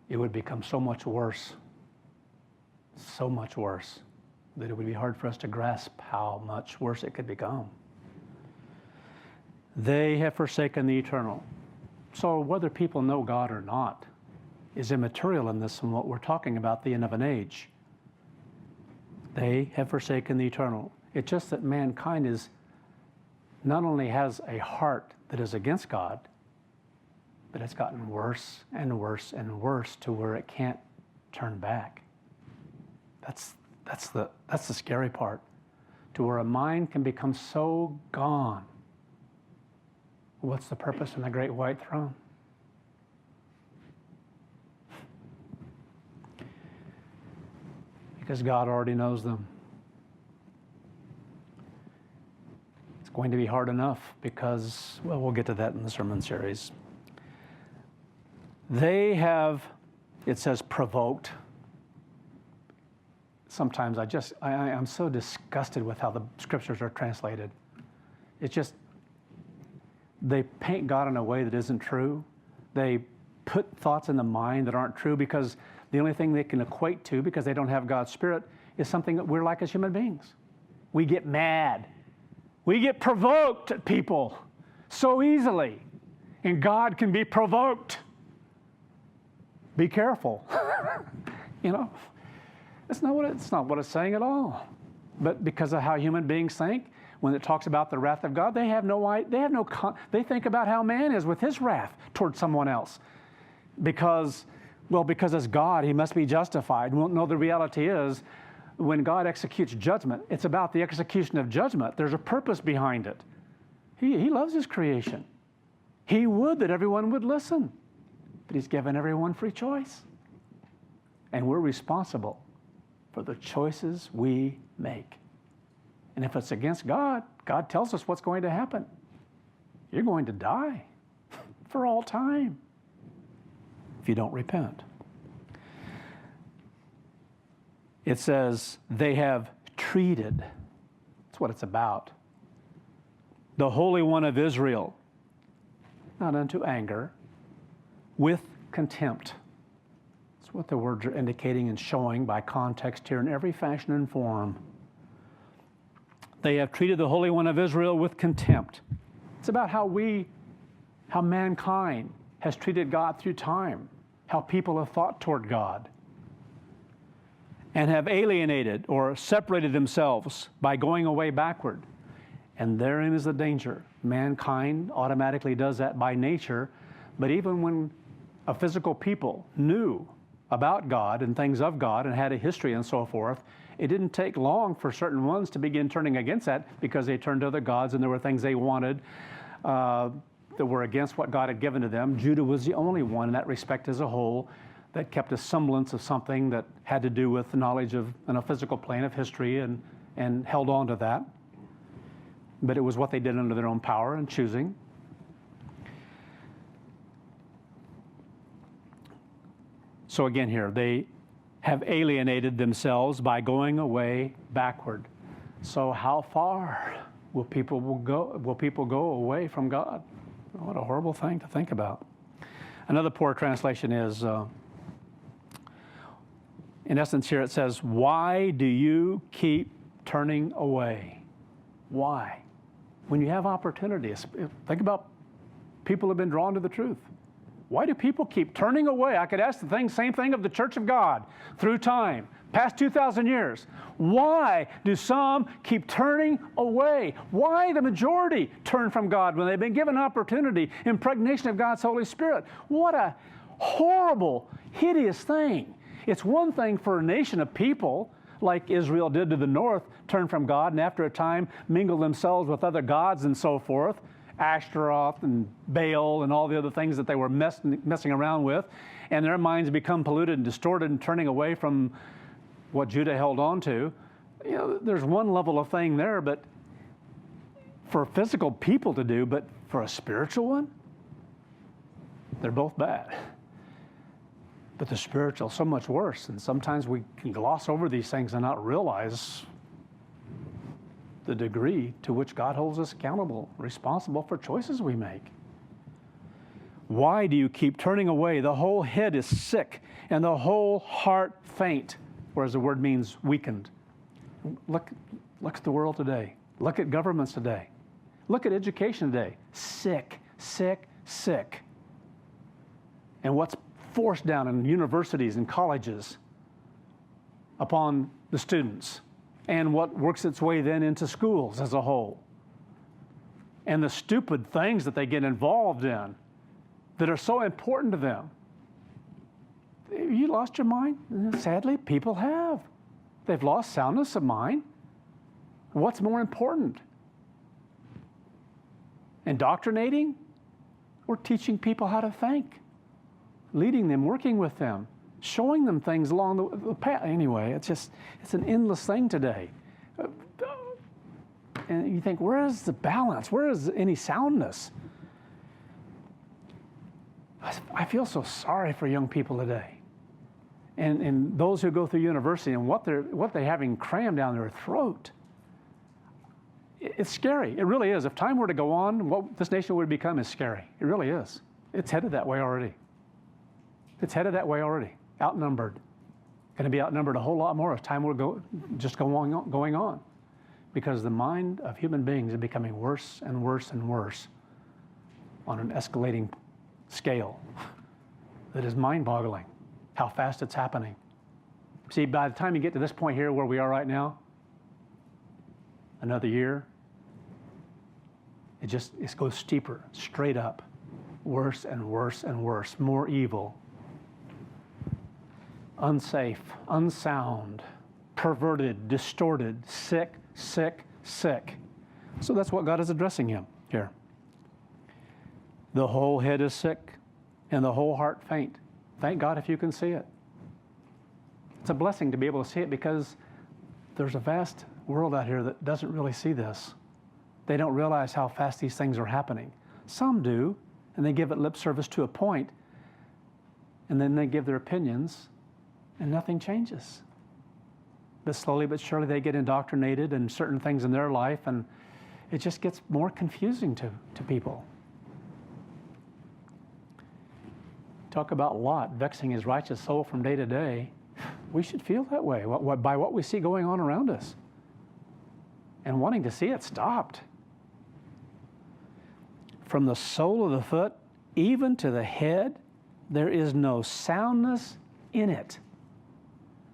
it would become so much worse, that it would be hard for us to grasp how much worse it could become. They have forsaken the eternal. So whether people know God or not is immaterial in this and what we're talking about, the end of an age. They have forsaken the eternal. It's just that mankind is not only has a heart that is against God, but it's gotten worse and worse and worse to where it can't turn back. That's the scary part, to where a mind can become so gone. What's the purpose in the great white throne? Because God already knows them. It's going to be hard enough because, well, we'll get to that in the sermon series. They have, it says, provoked. Sometimes I'm so disgusted with how the scriptures are translated. It's just, they paint God in a way that isn't true. They put thoughts in the mind that aren't true, because the only thing they can equate to, because they don't have God's Spirit, is something that we're like as human beings. We get mad. We get provoked at people so easily. And God can be provoked. Be careful. You know, it's not what it's saying at all. But because of how human beings think, when it talks about the wrath of God, they think about how man is with his wrath towards someone else. Because as God, he must be justified. Well, no, the reality is, when God executes judgment, it's about the execution of judgment. There's a purpose behind it. He loves his creation. He would that everyone would listen. But he's given everyone free choice. And we're responsible for the choices we make. And if it's against God, God tells us what's going to happen. You're going to die for all time if you don't repent. It says, they have treated, that's what it's about, the Holy One of Israel, not unto anger, with contempt. That's what the words are indicating and showing by context here in every fashion and form. They have treated the Holy One of Israel with contempt. It's about how mankind has treated God through time, how people have thought toward God, and have alienated or separated themselves by going away backward. And therein is the danger. Mankind automatically does that by nature, but even when a physical people knew about God and things of God and had a history and so forth, it didn't take long for certain ones to begin turning against that, because they turned to other gods and there were things they wanted that were against what God had given to them. Judah was the only one in that respect as a whole that kept a semblance of something that had to do with the knowledge of, on a physical plane of history, and held on to that. But it was what they did under their own power and choosing. So again here, they have alienated themselves by going away backward. So how far will people go? Will people go away from God? What a horrible thing to think about. Another poor translation is, in essence here it says, why do you keep turning away? Why? When you have opportunities, think about people who have been drawn to the truth. Why do people keep turning away? I could ask the same thing of the Church of God through time, past 2,000 years. Why do some keep turning away? Why the majority turn from God when they've been given opportunity, impregnation of God's Holy Spirit? What a horrible, hideous thing. It's one thing for a nation of people, like Israel did to the north, turn from God and after a time mingle themselves with other gods and so forth, Ashtaroth and Baal and all the other things that they were messing around with, and their minds become polluted and distorted and turning away from what Judah held on to. You know, there's one level of thing there, but for physical people to do, but for a spiritual one, they're both bad. But the spiritual is so much worse, and sometimes we can gloss over these things and not realize the degree to which God holds us accountable, responsible for choices we make. Why do you keep turning away? The whole head is sick and the whole heart faint, whereas the word means weakened. Look at the world today. Look at governments today. Look at education today. Sick, sick, sick. And what's forced down in universities and colleges upon the students, and what works its way then into schools as a whole. And the stupid things that they get involved in that are so important to them. You lost your mind? Sadly, people have. They've lost soundness of mind. What's more important? Indoctrinating or teaching people how to think? Leading them, working with them, showing them things along the path. Anyway, it's an endless thing today. And you think, where is the balance? Where is any soundness? I feel so sorry for young people today. And those who go through university and what they're having crammed down their throat. It's scary. It really is. If time were to go on, what this nation would become is scary. It really is. It's headed that way already. It's headed that way already. Outnumbered. Going to be outnumbered a whole lot more as time will going on. Because the mind of human beings is becoming worse and worse and worse on an escalating scale that is mind-boggling how fast it's happening. See, by the time you get to this point here where we are right now, another year, it goes steeper, straight up, worse and worse and worse, more evil, unsafe, unsound, perverted, distorted, sick, sick, sick. So that's what God is addressing him here. The whole head is sick and the whole heart faint. Thank God if you can see it. It's a blessing to be able to see it because there's a vast world out here that doesn't really see this. They don't realize how fast these things are happening. Some do, and they give it lip service to a point, and then they give their opinions, and nothing changes. But slowly but surely they get indoctrinated in certain things in their life, and it just gets more confusing to people. Talk about Lot vexing his righteous soul from day to day. We should feel that way by what we see going on around us and wanting to see it stopped. From the sole of the foot even to the head, there is no soundness in it.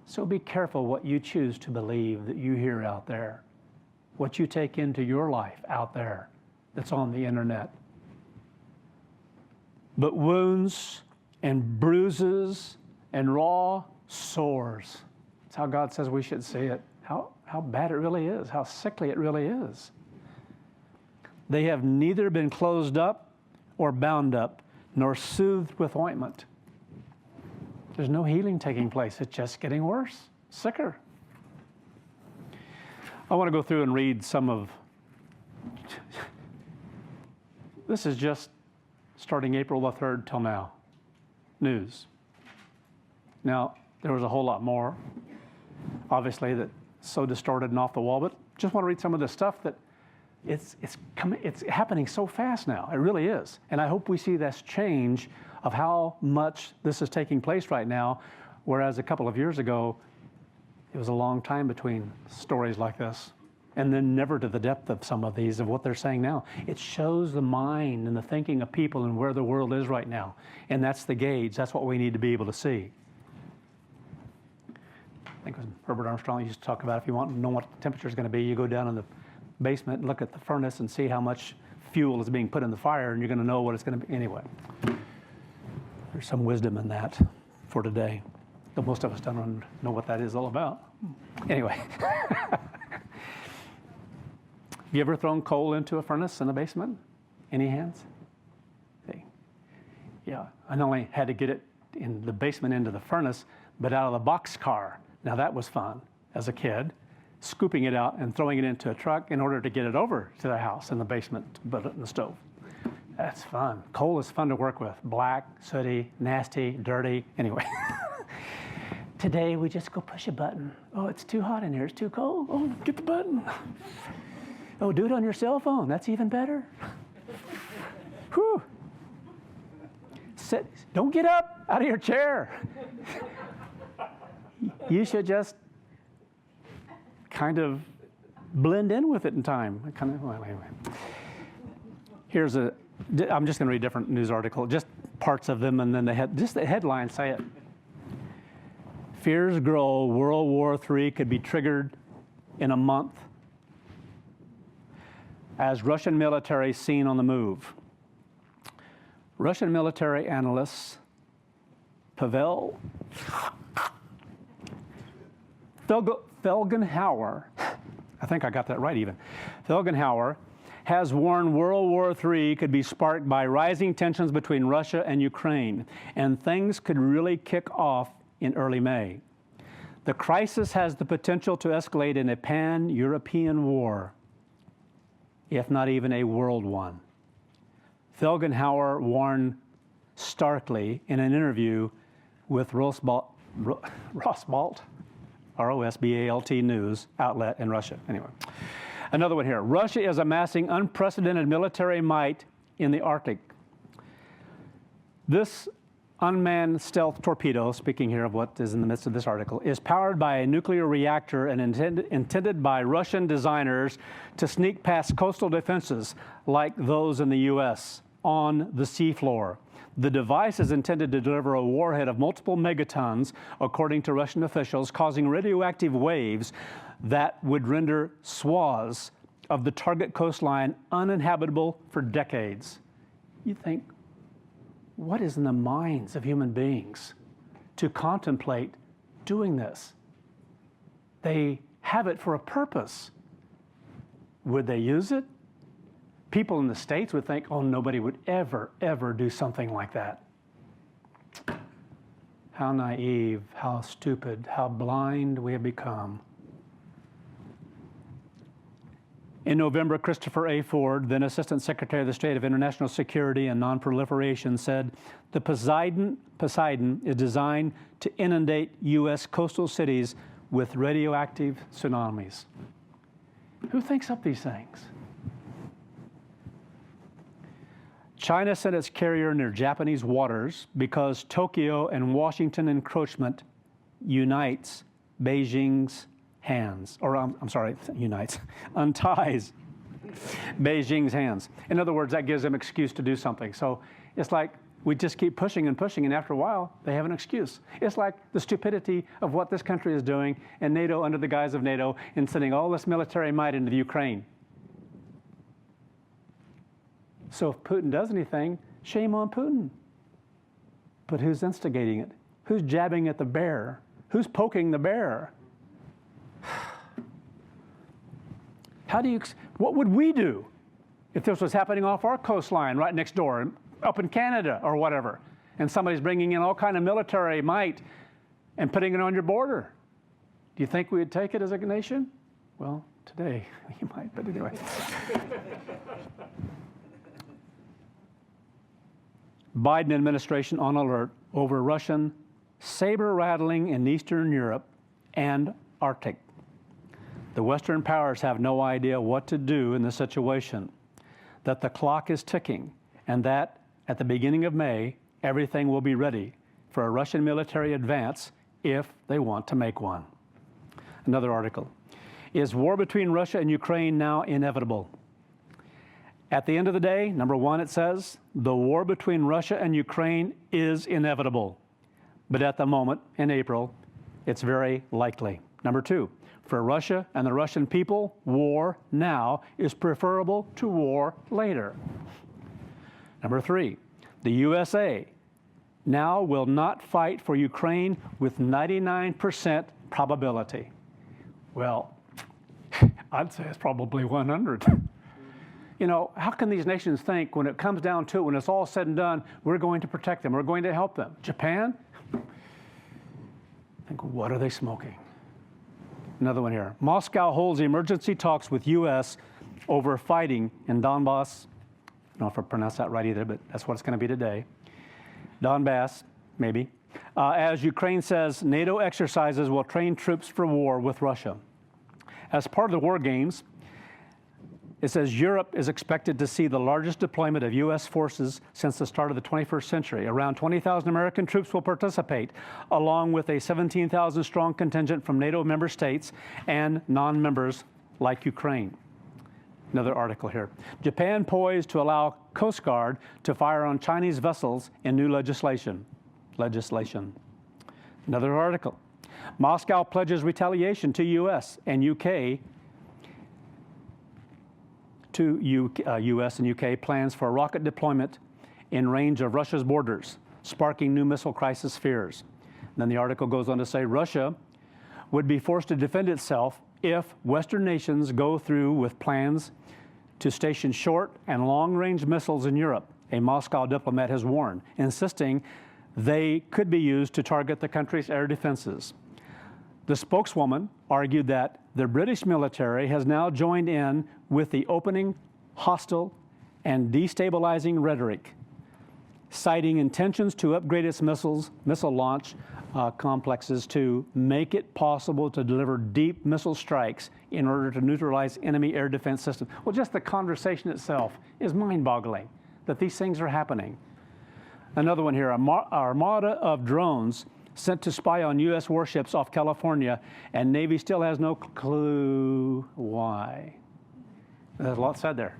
So be careful what you choose to believe that you hear out there, what you take into your life out there that's on the internet. But wounds and bruises and raw sores. That's how God says we should see it. How bad it really is, how sickly it really is. They have neither been closed up or bound up, nor soothed with ointment. There's no healing taking place. It's just getting worse, sicker. I want to go through and read some of, this is just starting April the 3rd till now, news. Now, there was a whole lot more, obviously, that's so distorted and off the wall, but just want to read some of the stuff that it's happening so fast now. It really is. And I hope we see this change of how much this is taking place right now, whereas a couple of years ago, it was a long time between stories like this. And then never to the depth of some of these, of what they're saying now. It shows the mind and the thinking of people and where the world is right now. And that's the gauge. That's what we need to be able to see. I think it was Herbert Armstrong used to talk about, if you want to know what the temperature is going to be, you go down in the basement and look at the furnace and see how much fuel is being put in the fire, and you're going to know what it's going to be. Anyway, there's some wisdom in that for today. Though most of us don't know what that is all about. Anyway. Have you ever thrown coal into a furnace in a basement? Any hands? Hey. Yeah, I not only had to get it in the basement into the furnace, but out of the boxcar. Now that was fun as a kid, scooping it out and throwing it into a truck in order to get it over to the house in the basement to put it in the stove. That's fun. Coal is fun to work with. Black, sooty, nasty, dirty. Anyway. Today we just go push a button. Oh, it's too hot in here. It's too cold. Oh, get the button. Oh, do it on your cell phone. That's even better. Whew. Don't get up out of your chair. You should just kind of blend in with it in time. Well, anyway. Here's I'm just going to read a different news article, just parts of them, and then just the headlines say it. Fears grow, World War III could be triggered in a month as Russian military seen on the move. Russian military analysts Pavel Felgenhauer, I think I got that right even, Felgenhauer has warned World War III could be sparked by rising tensions between Russia and Ukraine, and things could really kick off in early May. The crisis has the potential to escalate in a pan-European war, if not even a world one. Felgenhauer warned starkly in an interview with Rosbalt, R-O-S-B-A-L-T news outlet in Russia. Anyway, another one here. Russia is amassing unprecedented military might in the Arctic. This unmanned stealth torpedo, speaking here of what is in the midst of this article, is powered by a nuclear reactor and intended by Russian designers to sneak past coastal defenses like those in the U.S. on the seafloor. The device is intended to deliver a warhead of multiple megatons, according to Russian officials, causing radioactive waves that would render swaths of the target coastline uninhabitable for decades. You think, what is in the minds of human beings to contemplate doing this? They have it for a purpose. Would they use it? People in the States would think, oh, nobody would ever, ever do something like that. How naive, how stupid, how blind we have become. In November, Christopher A. Ford, then Assistant Secretary of the State of International Security and Nonproliferation, said, the Poseidon is designed to inundate U.S. coastal cities with radioactive tsunamis. Who thinks up these things? China sent its carrier near Japanese waters because Tokyo and Washington encroachment unites Beijing's hands, or unties Beijing's hands. In other words, that gives them an excuse to do something. So it's like we just keep pushing and pushing, and after a while, they have an excuse. It's like the stupidity of what this country is doing, and NATO under the guise of NATO, and sending all this military might into the Ukraine. So if Putin does anything, shame on Putin. But who's instigating it? Who's jabbing at the bear? Who's poking the bear? What would we do if this was happening off our coastline right next door, up in Canada or whatever? and somebody's bringing in all kind of military might and putting it on your border. Do you think we would take it as a nation? Well, today you might, but anyway. Biden administration on alert over Russian saber rattling in Eastern Europe and Arctic. The Western powers have no idea what to do in this situation, that the clock is ticking, and that at the beginning of May, everything will be ready for a Russian military advance if they want to make one. Another article. Is war between Russia and Ukraine now inevitable? At the end of the day, number one, it says, the war between Russia and Ukraine is inevitable. But at the moment, in April, it's very likely. Number two, for Russia and the Russian people, war now is preferable to war later. Number three, the USA now will not fight for Ukraine with 99% probability. Well, I'd say it's probably 100. You know, how can these nations think when it comes down to it, when it's all said and done, we're going to protect them, we're going to help them? Japan? Think, what are they smoking? Another one here. Moscow holds emergency talks with U.S. over fighting in Donbass. I don't know if I pronounced that right either, but that's what it's going to be today. Donbass, maybe. As Ukraine says, NATO exercises will train troops for war with Russia. As part of the war games, it says Europe is expected to see the largest deployment of U.S. forces since the start of the 21st century. Around 20,000 American troops will participate, along with a 17,000-strong contingent from NATO member states and non-members like Ukraine. Another article here. Japan poised to allow Coast Guard to fire on Chinese vessels in new legislation. Another article. Moscow pledges retaliation to U.S. and U.K. U.S. and U.K. plans for rocket deployment in range of Russia's borders, sparking new missile crisis fears. And then the article goes on to say Russia would be forced to defend itself if Western nations go through with plans to station short and long-range missiles in Europe, a Moscow diplomat has warned, insisting they could be used to target the country's air defenses. The spokeswoman argued that the British military has now joined in with the opening, hostile, and destabilizing rhetoric, citing intentions to upgrade its missile launch complexes to make it possible to deliver deep missile strikes in order to neutralize enemy air defense systems. Well, just the conversation itself is mind-boggling that these things are happening. Another one here, an armada of drones sent to spy on U.S. warships off California, and Navy still has no clue why. There's a lot said there.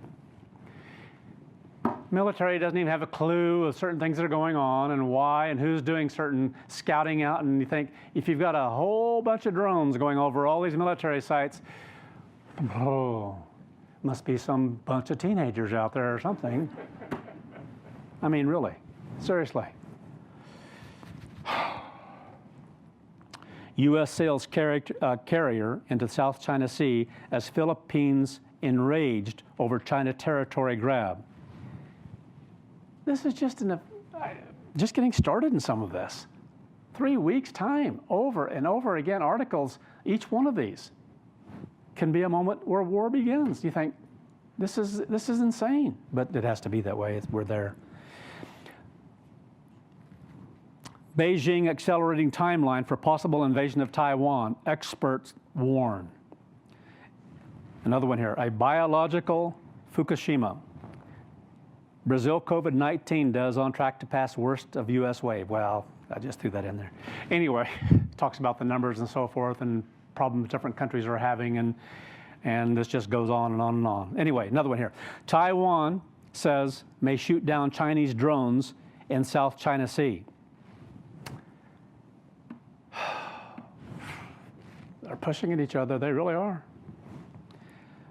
Military doesn't even have a clue of certain things that are going on and why and who's doing certain scouting out. And you think, if you've got a whole bunch of drones going over all these military sites, oh, must be some bunch of teenagers out there or something. I mean, really, seriously. U.S. sails carrier into South China Sea as Philippines enraged over China territory grab. This is just getting started in some of this. 3 weeks' time, over and over again, articles, each one of these can be a moment where war begins. You think, this is insane, but it has to be that way. We're there. Beijing accelerating timeline for possible invasion of Taiwan, experts warn. Another one here, a biological Fukushima. Brazil COVID-19 does on track to pass worst of U.S. wave. Well, I just threw that in there. Anyway, talks about the numbers and so forth and problems different countries are having, and this just goes on and on and on. Anyway, another one here. Taiwan says may shoot down Chinese drones in South China Sea. They're pushing at each other. They really are.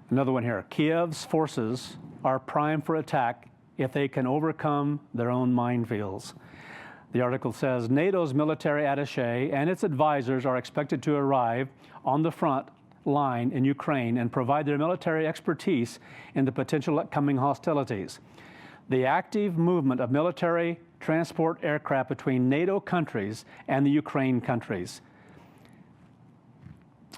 Another one here. Kiev's forces are primed for attack if they can overcome their own minefields. The article says NATO's military attaché and its advisors are expected to arrive on the front line in Ukraine and provide their military expertise in the potential upcoming hostilities. the active movement of military transport aircraft between NATO countries and the Ukraine countries.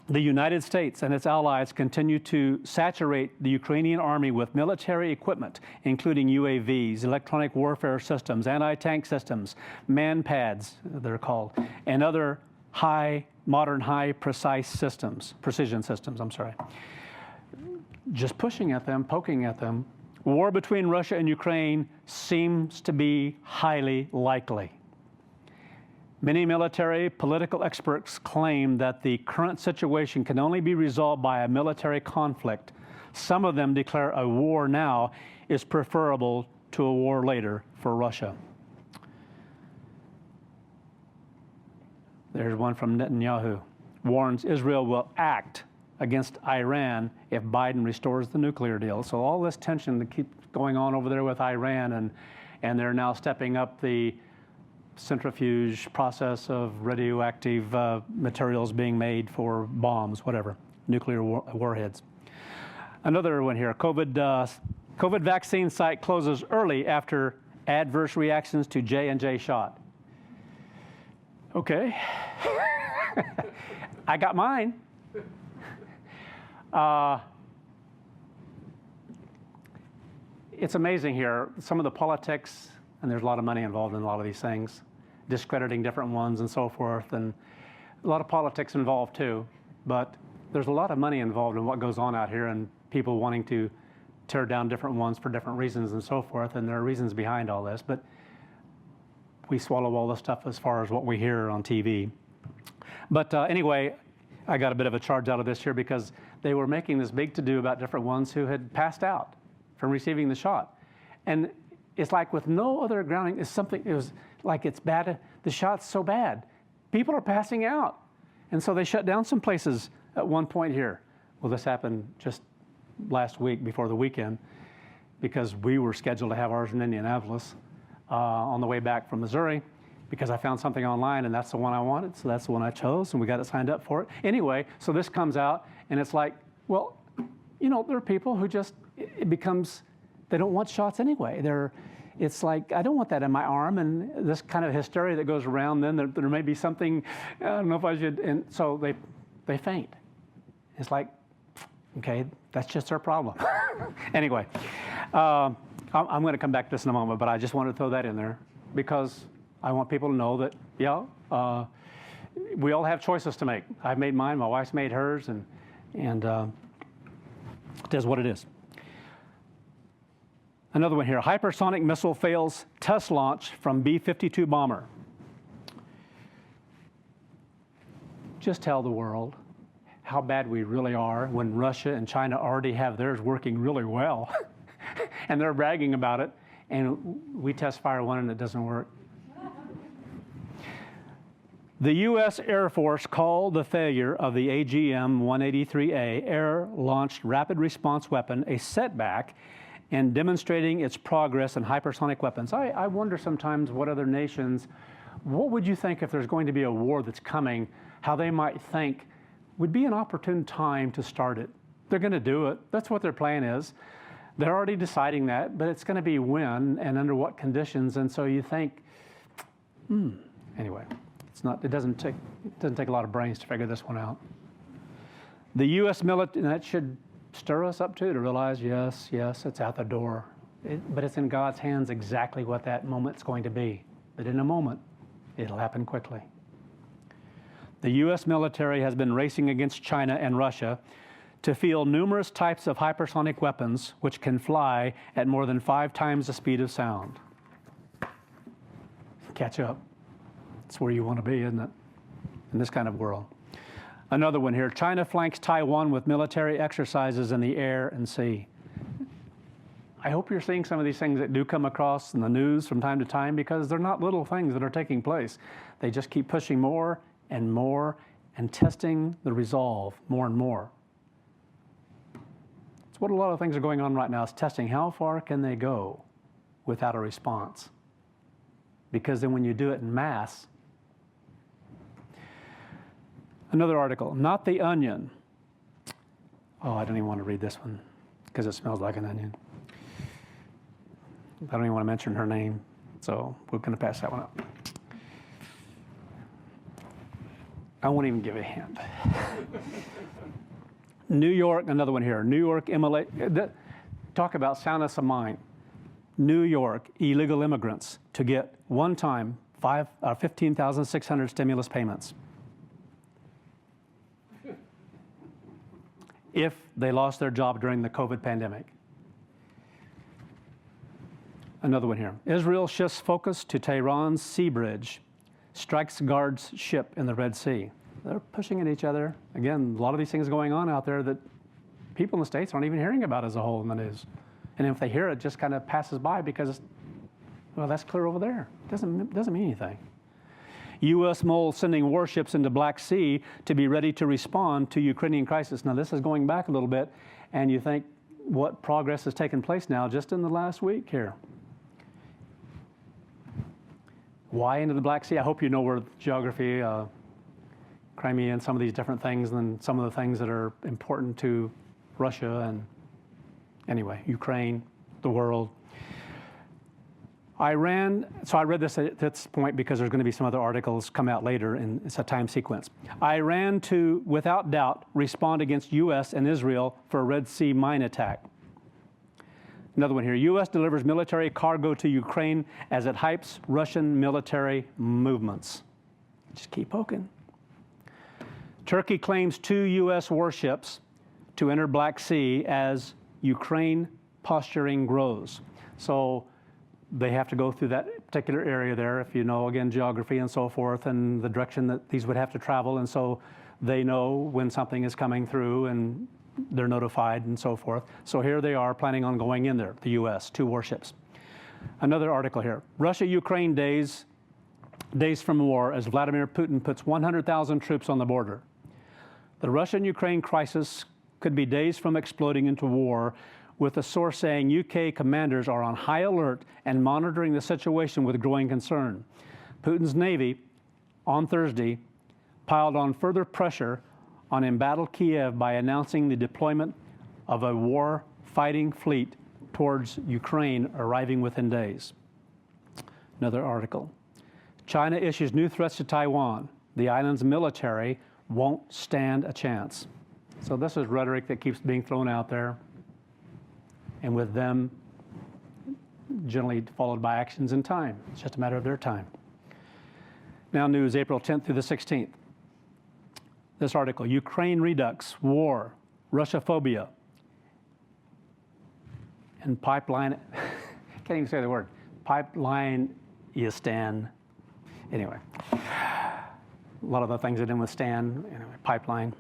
The United States and its allies continue to saturate the Ukrainian army with military equipment, including UAVs, electronic warfare systems, anti-tank systems, man-pads, they're called, and other modern precision systems, Just pushing at them, poking at them. War between Russia and Ukraine seems to be highly likely. Many military political experts claim that the current situation can only be resolved by a military conflict. Some of them declare a war now is preferable to a war later for Russia. There's one from Netanyahu. Warns Israel will act against Iran if Biden restores the nuclear deal. So all this tension that keeps going on over there with Iran, and they're now stepping up the centrifuge process of radioactive materials being made for bombs, whatever, nuclear warheads. Another one here, COVID vaccine site closes early after adverse reactions to J&J shot. Okay, I got mine. It's amazing here, some of the politics, and there's a lot of money involved in a lot of these things, discrediting different ones and so forth, and a lot of politics involved too, but there's a lot of money involved in what goes on out here and people wanting to tear down different ones for different reasons and so forth, and there are reasons behind all this, but we swallow all this stuff as far as what we hear on TV. But anyway, I got a bit of a charge out of this here because they were making this big to-do about different ones who had passed out from receiving the shot. And it's like with no other grounding, it was like it's bad, the shot's so bad. People are passing out. And so they shut down some places at one point here. Well, this happened just last week before the weekend because we were scheduled to have ours in Indianapolis on the way back from Missouri because I found something online and that's the one I wanted, so that's the one I chose and we got it signed up for it. Anyway, so this comes out and it's like, well, you know, there are people who just, it becomes, they don't want shots anyway. It's like, I don't want that in my arm, and this kind of hysteria that goes around, then there may be something, I don't know if I should, and so they faint. It's like, okay, that's just our problem. Anyway, I'm going to come back to this in a moment, but I just wanted to throw that in there because I want people to know that, yeah, we all have choices to make. I've made mine, my wife's made hers, and it is what it is. Another one here, hypersonic missile fails test launch from B-52 bomber. Just tell the world how bad we really are when Russia and China already have theirs working really well. And they're bragging about it, and we test fire one and it doesn't work. The U.S. Air Force called the failure of the AGM-183A air-launched rapid response weapon a setback and demonstrating its progress in hypersonic weapons. I wonder sometimes what other nations, what would you think if there's going to be a war that's coming, how they might think would be an opportune time to start it. They're going to do it. That's what their plan is. They're already deciding that, but it's going to be when and under what conditions. And so you think, anyway, it doesn't take a lot of brains to figure this one out. The U.S. military, and that should stir us up too to realize, yes, it's out the door. But it's in God's hands exactly what that moment's going to be. But in a moment, it'll happen quickly. The U.S. military has been racing against China and Russia to field numerous types of hypersonic weapons which can fly at more than 5 times the speed of sound. Catch up. That's where you want to be, isn't it? In this kind of world. Another one here. China flanks Taiwan with military exercises in the air and sea. I hope you're seeing some of these things that do come across in the news from time to time, because they're not little things that are taking place. They just keep pushing more and more and testing the resolve more and more. It's what a lot of things are going on right now, is testing how far can they go without a response. Because then when you do it in mass. Another article, Not the Onion. Oh, I don't even want to read this one because it smells like an onion. I don't even want to mention her name, so we're going to pass that one up. I won't even give a hint. New York, another one here. New York, talk about soundness of mind. New York illegal immigrants to get one-time 15,600 stimulus payments if they lost their job during the COVID pandemic. Another one here. Israel shifts focus to Tehran's sea bridge, strikes guards ship in the Red Sea. They're pushing at each other. Again, a lot of these things going on out there that people in the States aren't even hearing about as a whole in the news. And if they hear it, it just kind of passes by because, well, that's clear over there. It doesn't mean anything. U.S. mole sending warships into Black Sea to be ready to respond to Ukrainian crisis. Now, this is going back a little bit, and you think what progress has taken place now just in the last week here. Why into the Black Sea? I hope you know where geography, Crimea, and some of these different things, and some of the things that are important to Russia and, anyway, Ukraine, the world. Iran, so I read this at this point because there's going to be some other articles come out later, and it's a time sequence. Iran to, without doubt, respond against U.S. and Israel for a Red Sea mine attack. Another one here. U.S. delivers military cargo to Ukraine as it hypes Russian military movements. Just keep poking. Turkey claims 2 U.S. warships to enter Black Sea as Ukraine posturing grows. So they have to go through that particular area there, if you know, again, geography and so forth, and the direction that these would have to travel. And so they know when something is coming through, and they're notified and so forth. So here they are planning on going in there, the U.S., 2 warships. Another article here. Russia-Ukraine days from war as Vladimir Putin puts 100,000 troops on the border. The Russian-Ukraine crisis could be days from exploding into war, with a source saying UK commanders are on high alert and monitoring the situation with growing concern. Putin's Navy, on Thursday, piled on further pressure on embattled Kiev by announcing the deployment of a war-fighting fleet towards Ukraine, arriving within days. Another article. China issues new threats to Taiwan. The island's military won't stand a chance. So this is rhetoric that keeps being thrown out there, and with them generally followed by actions in time. It's just a matter of their time. Now news, April 10th through the 16th. This article, Ukraine redux, war, Russia-phobia, and pipeline, can't even say the word, pipeline-istan. Anyway, a lot of the things that didn't withstand, anyway, pipeline.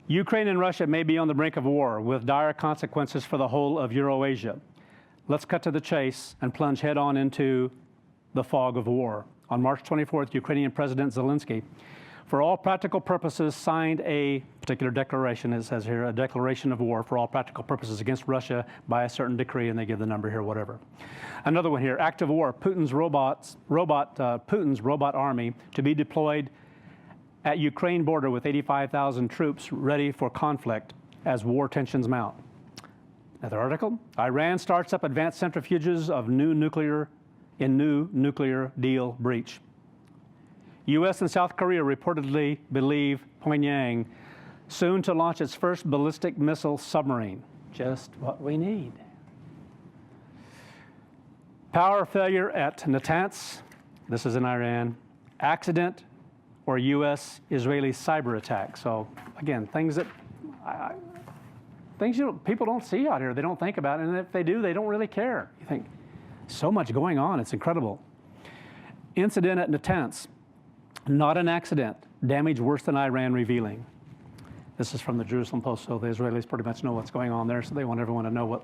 Ukraine and Russia may be on the brink of war with dire consequences for the whole of Eurasia. Let's cut to the chase and plunge head on into the fog of war. On March 24th, Ukrainian President Zelensky, for all practical purposes, signed a particular declaration, it says here, a declaration of war for all practical purposes against Russia by a certain decree, and they give the number here, whatever. Another one here, act of war, Putin's robot army to be deployed at Ukraine border with 85,000 troops ready for conflict as war tensions mount. Another article, Iran starts up advanced centrifuges of new nuclear deal breach. U.S. and South Korea reportedly believe Pyongyang soon to launch its first ballistic missile submarine. Just what we need. Power failure at Natanz. This is in Iran. Accident or U.S.-Israeli cyber attack. So again, things that people don't see out here. They don't think about it, and if they do, they don't really care. You think, so much going on. It's incredible. Incident at Natanz. Not an accident. Damage worse than Iran revealing. This is from the Jerusalem Post, so the Israelis pretty much know what's going on there, so they want everyone to know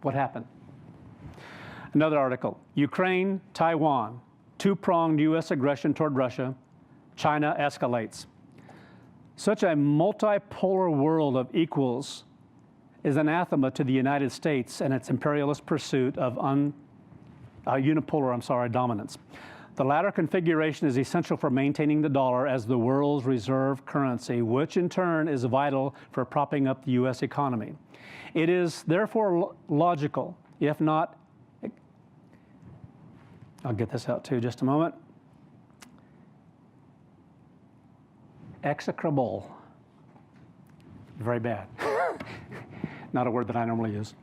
what happened. Another article. Ukraine, Taiwan. 2-pronged U.S. aggression toward Russia. China escalates. Such a multipolar world of equals is anathema to the United States and its imperialist pursuit of unipolar dominance. The latter configuration is essential for maintaining the dollar as the world's reserve currency, which in turn is vital for propping up the U.S. economy. It is therefore logical if not, I'll get this out too just a moment, execrable. Very bad. Not a word that I normally use.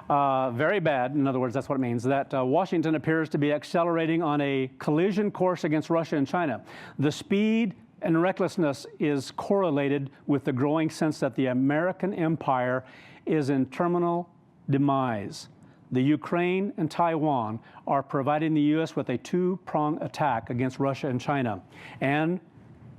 Very bad, in other words, that's what it means, that Washington appears to be accelerating on a collision course against Russia and China. The speed and recklessness is correlated with the growing sense that the American empire is in terminal demise. The Ukraine and Taiwan are providing the U.S. with a two-pronged attack against Russia and China, and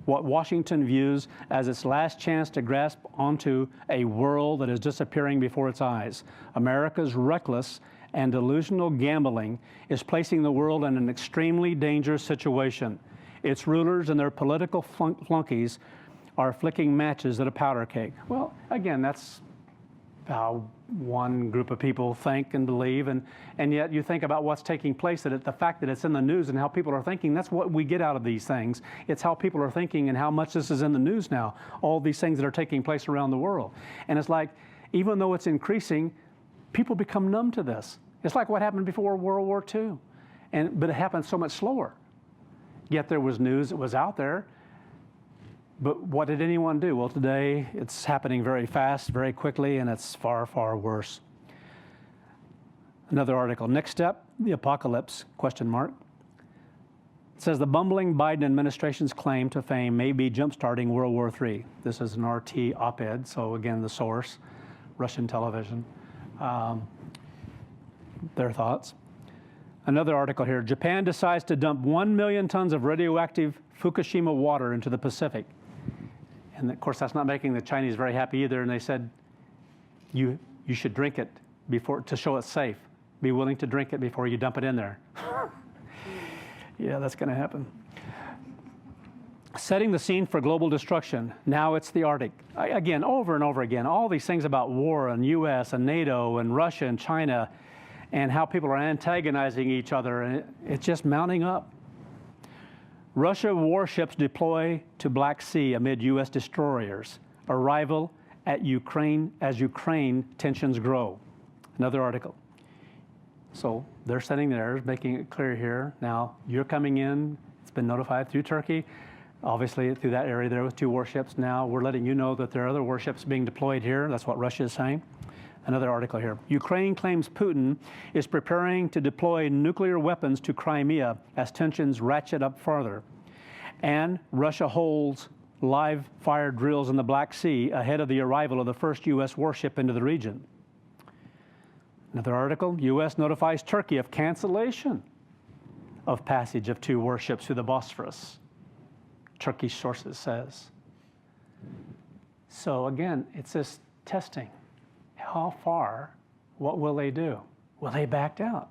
what Washington views as its last chance to grasp onto a world that is disappearing before its eyes. America's reckless and delusional gambling is placing the world in an extremely dangerous situation. Its rulers and their political flunkies are flicking matches at a powder keg. Well, again, that's how one group of people think and believe, and yet you think about what's taking place, that the fact that it's in the news and how people are thinking, that's what we get out of these things. It's how people are thinking and how much this is in the news now, all these things that are taking place around the world. And it's like, even though it's increasing, people become numb to this. It's like what happened before World War II, but it happened so much slower. Yet there was news that was out there. But what did anyone do? Well, today it's happening very fast, very quickly, and it's far, far worse. Another article, next step, the apocalypse, question mark. It says the bumbling Biden administration's claim to fame may be jumpstarting World War III. This is an RT op-ed, so again, the source, Russian television, their thoughts. Another article here, Japan decides to dump 1 million tons of radioactive Fukushima water into the Pacific. And of course, that's not making the Chinese very happy either. And they said, you should drink it before, to show it's safe. Be willing to drink it before you dump it in there. Yeah, that's going to happen. Setting the scene for global destruction. Now it's the Arctic. Again, over and over again, all these things about war and U.S. and NATO and Russia and China and how people are antagonizing each other. And it's just mounting up. Russia warships deploy to Black Sea amid U.S. destroyers. Arrival at Ukraine as Ukraine tensions grow. Another article. So they're sending theirs, making it clear here. Now you're coming in. It's been notified through Turkey. Obviously through that area there with 2 warships. Now we're letting you know that there are other warships being deployed here. That's what Russia is saying. Another article here. Ukraine claims Putin is preparing to deploy nuclear weapons to Crimea as tensions ratchet up further. And Russia holds live fire drills in the Black Sea ahead of the arrival of the first U.S. warship into the region. Another article, U.S. notifies Turkey of cancellation of passage of 2 warships through the Bosphorus, Turkish sources says. So again, it's this testing. How far, what will they do? Well, they backed out.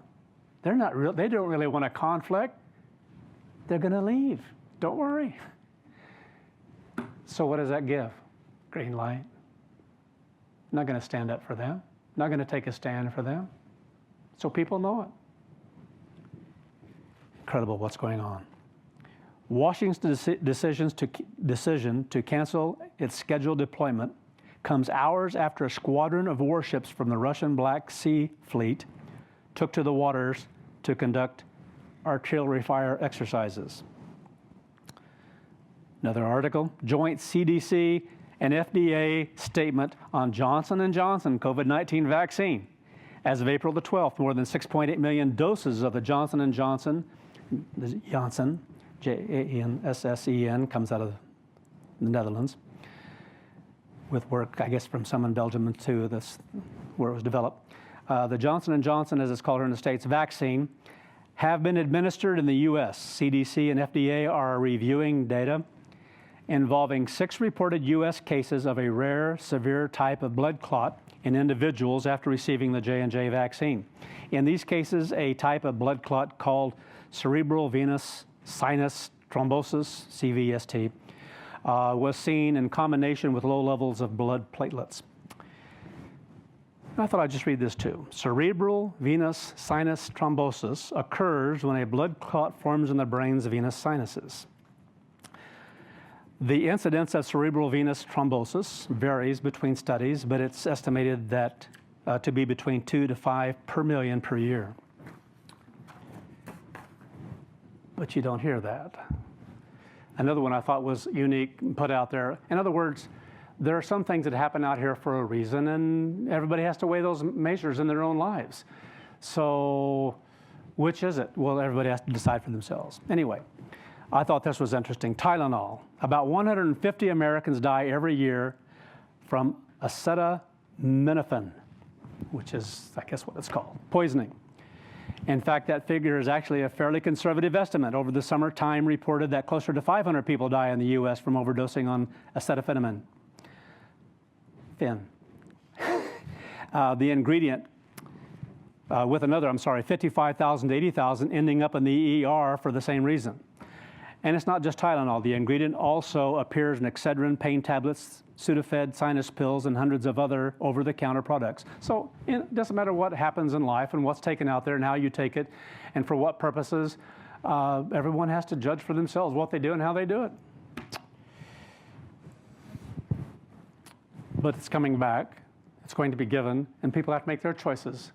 They don't really want a conflict. They're going to leave. Don't worry. So what does that give? Green light. Not going to stand up for them. Not going to take a stand for them. So people know it. Incredible what's going on. Washington's decision to cancel its scheduled deployment comes hours after a squadron of warships from the Russian Black Sea Fleet took to the waters to conduct artillery fire exercises. Another article, joint CDC and FDA statement on Johnson & Johnson COVID-19 vaccine. As of April the 12th, more than 6.8 million doses of the Johnson & Johnson, Janssen, comes out of the Netherlands, with work, I guess, from some in Belgium too, that's where it was developed. The Johnson & Johnson, as it's called here in the States, vaccine, have been administered in the U.S. CDC and FDA are reviewing data involving 6 reported U.S. cases of a rare, severe type of blood clot in individuals after receiving the J&J vaccine. In these cases, a type of blood clot called cerebral venous sinus thrombosis, CVST, was seen in combination with low levels of blood platelets. I thought I'd just read this too. Cerebral venous sinus thrombosis occurs when a blood clot forms in the brain's venous sinuses. The incidence of cerebral venous thrombosis varies between studies, but it's estimated that to be between 2 to 5 per million per year. But you don't hear that. Another one I thought was unique and put out there. In other words, there are some things that happen out here for a reason, and everybody has to weigh those measures in their own lives. So which is it? Well, everybody has to decide for themselves. Anyway, I thought this was interesting. Tylenol. About 150 Americans die every year from acetaminophen, which is, I guess, what it's called, poisoning. In fact, that figure is actually a fairly conservative estimate. Over the summer, Time reported that closer to 500 people die in the U.S. from overdosing on acetaminophen. The ingredient, with another, 55,000 to 80,000 ending up in the ER for the same reason. And it's not just Tylenol. The ingredient also appears in Excedrin, pain tablets, Sudafed, sinus pills, and hundreds of other over-the-counter products. So it doesn't matter what happens in life and what's taken out there and how you take it and for what purposes. Everyone has to judge for themselves what they do and how they do it. But it's coming back. It's going to be given, and people have to make their choices.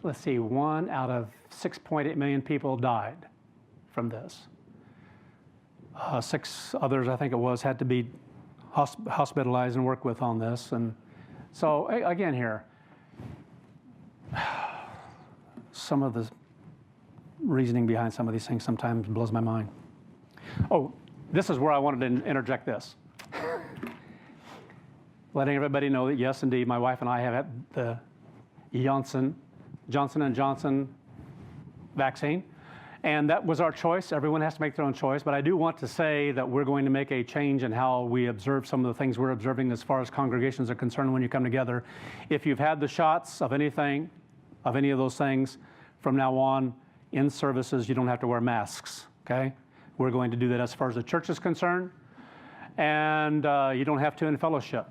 Let's see, 1 out of 6.8 million people died from this. 6 others, I think it was, had to be hospitalized and work with on this. And so again here, some of the reasoning behind some of these things sometimes blows my mind. Oh, this is where I wanted to interject this. Letting everybody know that yes, indeed, my wife and I have had the Johnson & Johnson vaccine. And that was our choice. Everyone has to make their own choice. But I do want to say that we're going to make a change in how we observe some of the things we're observing as far as congregations are concerned when you come together. If you've had the shots of anything, of any of those things, from now on, in services, you don't have to wear masks, okay? We're going to do that as far as the church is concerned. And you don't have to in fellowship.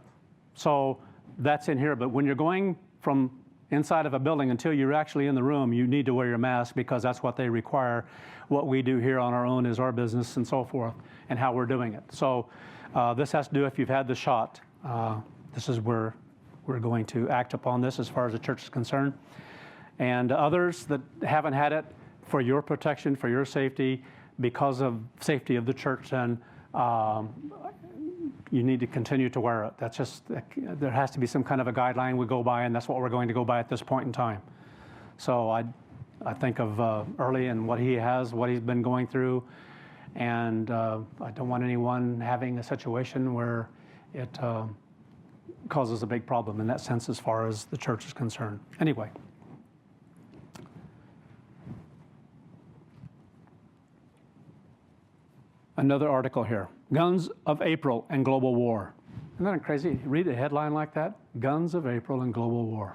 So that's in here. But when you're going from inside of a building until you're actually in the room, you need to wear your mask because that's what they require. What we do here on our own is our business and so forth and how we're doing it. So this has to do if you've had the shot. This is where we're going to act upon this as far as the church is concerned. And others that haven't had it, for your protection, for your safety, because of safety of the church, then you need to continue to wear it. That's just, there has to be some kind of a guideline we go by, and that's what we're going to go by at this point in time. So I think of Early and what he's been going through, and I don't want anyone having a situation where it causes a big problem in that sense as far as the church is concerned. Anyway. Another article here. Guns of April and Global War. Isn't that crazy? Read a headline like that? Guns of April and Global War.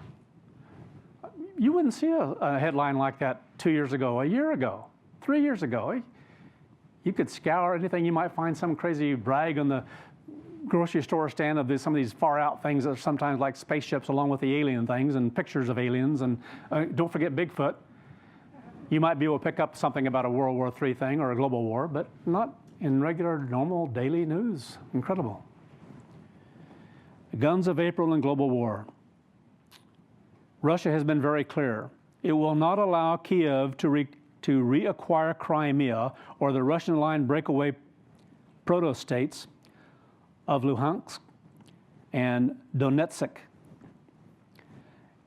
You wouldn't see a headline like that 2 years ago, a year ago, 3 years ago. You could scour anything. You might find some crazy brag on the grocery store stand of some of these far out things that are sometimes like spaceships along with the alien things and pictures of aliens. And don't forget Bigfoot. You might be able to pick up something about a World War III thing or a global war, but not in regular, normal, daily news. Incredible. Guns of April and Global War. Russia has been very clear. It will not allow Kiev to reacquire Crimea or the Russian-aligned breakaway proto-states of Luhansk and Donetsk.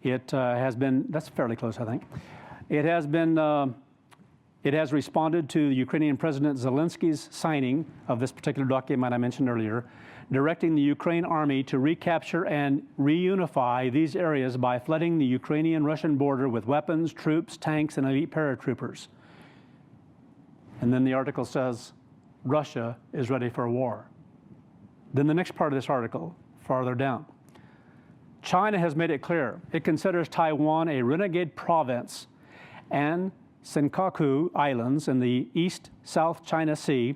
It has been, that's fairly close, I think. It has responded to Ukrainian President Zelensky's signing of this particular document I mentioned earlier, directing the Ukraine army to recapture and reunify these areas by flooding the Ukrainian-Russian border with weapons, troops, tanks, and elite paratroopers. And then the article says, Russia is ready for war. Then the next part of this article, farther down. China has made it clear it considers Taiwan a renegade province, and Senkaku Islands in the East-South China Sea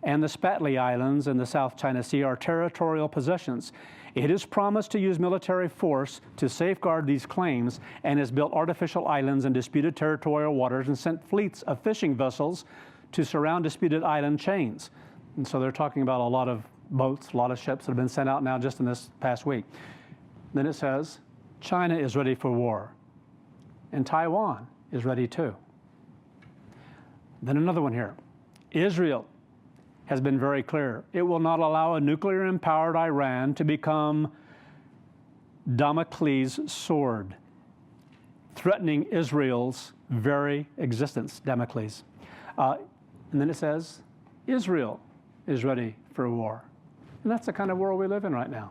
and the Spratly Islands in the South China Sea are territorial possessions. It has promised to use military force to safeguard these claims and has built artificial islands in disputed territorial waters and sent fleets of fishing vessels to surround disputed island chains. And so they're talking about a lot of boats, a lot of ships that have been sent out now just in this past week. Then it says, China is ready for war, and Taiwan is ready too. Then another one here. Israel has been very clear. It will not allow a nuclear-empowered Iran to become Damocles' sword, threatening Israel's very existence, Damocles. And then it says, Israel is ready for war. And that's the kind of world we live in right now.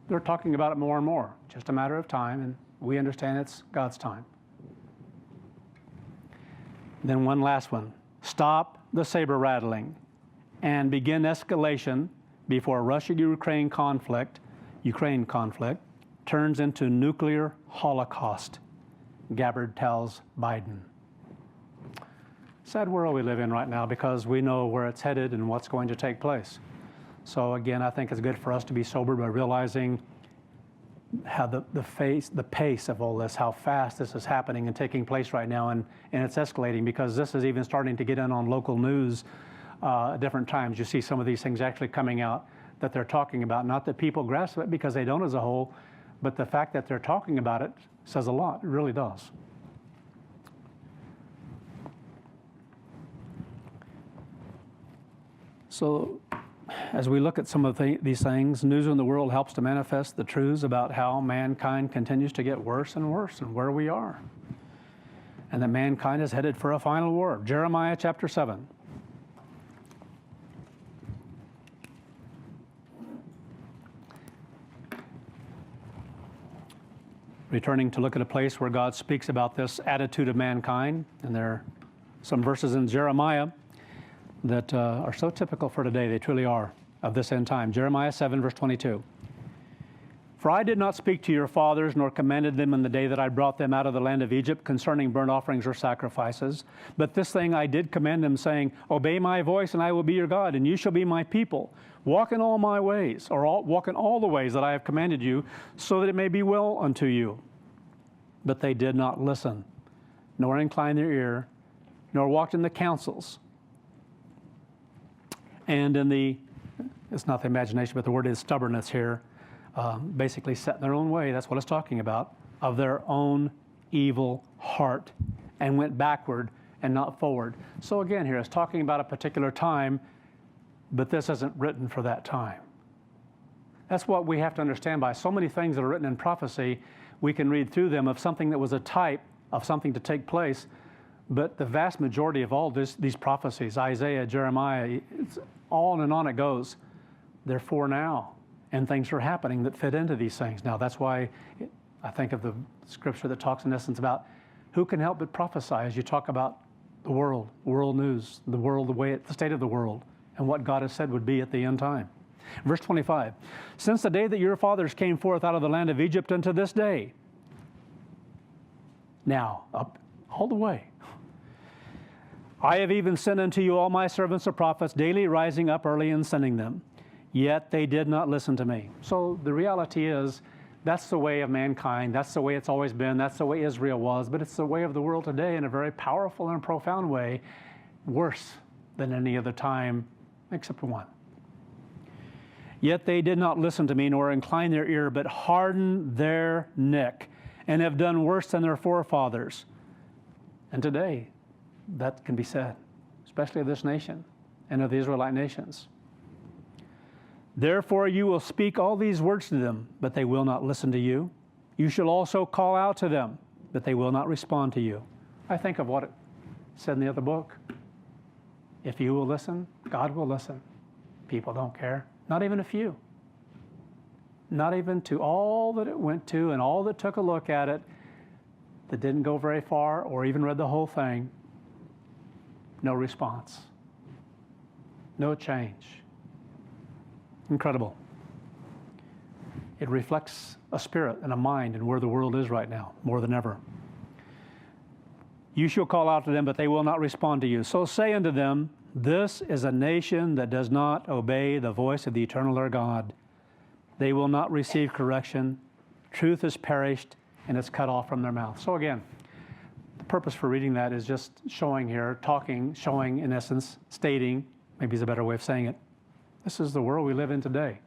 They're talking about it more and more, just a matter of time, and we understand it's God's time. Then one last one. Stop the saber rattling and begin escalation before Russia-Ukraine conflict turns into nuclear holocaust, Gabbard tells Biden. Sad world we live in right now because we know where it's headed and what's going to take place. So again, I think it's good for us to be sober by realizing how the pace of all this, how fast this is happening and taking place right now, and it's escalating because this is even starting to get in on local news at different times. You see some of these things actually coming out that they're talking about. Not that people grasp it because they don't as a whole, but the fact that they're talking about it says a lot. It really does. So as we look at some of these things, news in the world helps to manifest the truths about how mankind continues to get worse and worse and where we are. And that mankind is headed for a final war. Jeremiah chapter 7. Returning to look at a place where God speaks about this attitude of mankind. And there are some verses in Jeremiah that are so typical for today. They truly are, of this end time. Jeremiah 7, verse 22. For I did not speak to your fathers, nor commanded them in the day that I brought them out of the land of Egypt concerning burnt offerings or sacrifices. But this thing I did command them, saying, Obey my voice, and I will be your God, and you shall be my people. Walk in all my ways, or walk in all the ways that I have commanded you, so that it may be well unto you. But they did not listen, nor incline their ear, nor walked in the counsels. And in it's not the imagination, but the word is stubbornness here, basically set in their own way, that's what it's talking about, of their own evil heart, and went backward and not forward. So again here, it's talking about a particular time, but this isn't written for that time. That's what we have to understand by so many things that are written in prophecy. We can read through them of something that was a type of something to take place, but the vast majority of all these prophecies, Isaiah, Jeremiah, it's on and on it goes. They're for now, and things are happening that fit into these things. Now, that's why I think of the scripture that talks in essence about who can help but prophesy as you talk about the world news, the state of the world, and what God has said would be at the end time. Verse 25, since the day that your fathers came forth out of the land of Egypt unto this day, now, up all the way, I have even sent unto you all my servants the prophets, daily rising up early and sending them. Yet they did not listen to me. So the reality is, that's the way of mankind. That's the way it's always been. That's the way Israel was. But it's the way of the world today in a very powerful and profound way, worse than any other time except for one. Yet they did not listen to me, nor incline their ear, but hardened their neck, and have done worse than their forefathers. And today, that can be said, especially of this nation and of the Israelite nations. Therefore you will speak all these words to them, but they will not listen to you. You shall also call out to them, but they will not respond to you. I think of what it said in the other book. If you will listen, God will listen. People don't care, not even a few. Not even to all that it went to and all that took a look at it, that didn't go very far or even read the whole thing. No response. No change. Incredible. It reflects a spirit and a mind and where the world is right now, more than ever. You shall call out to them, but they will not respond to you. So say unto them, this is a nation that does not obey the voice of the eternal their God. They will not receive correction. Truth is perished, and it's cut off from their mouth. So again, the purpose for reading that is just showing here, showing in essence, stating, maybe is a better way of saying it, this is the world we live in today.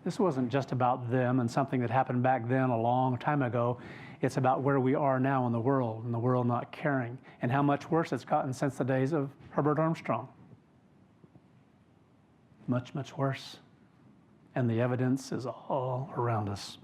This wasn't just about them and something that happened back then a long time ago. It's about where we are now in the world, and the world not caring, and how much worse it's gotten since the days of Herbert Armstrong. Much, much worse. And the evidence is all around us.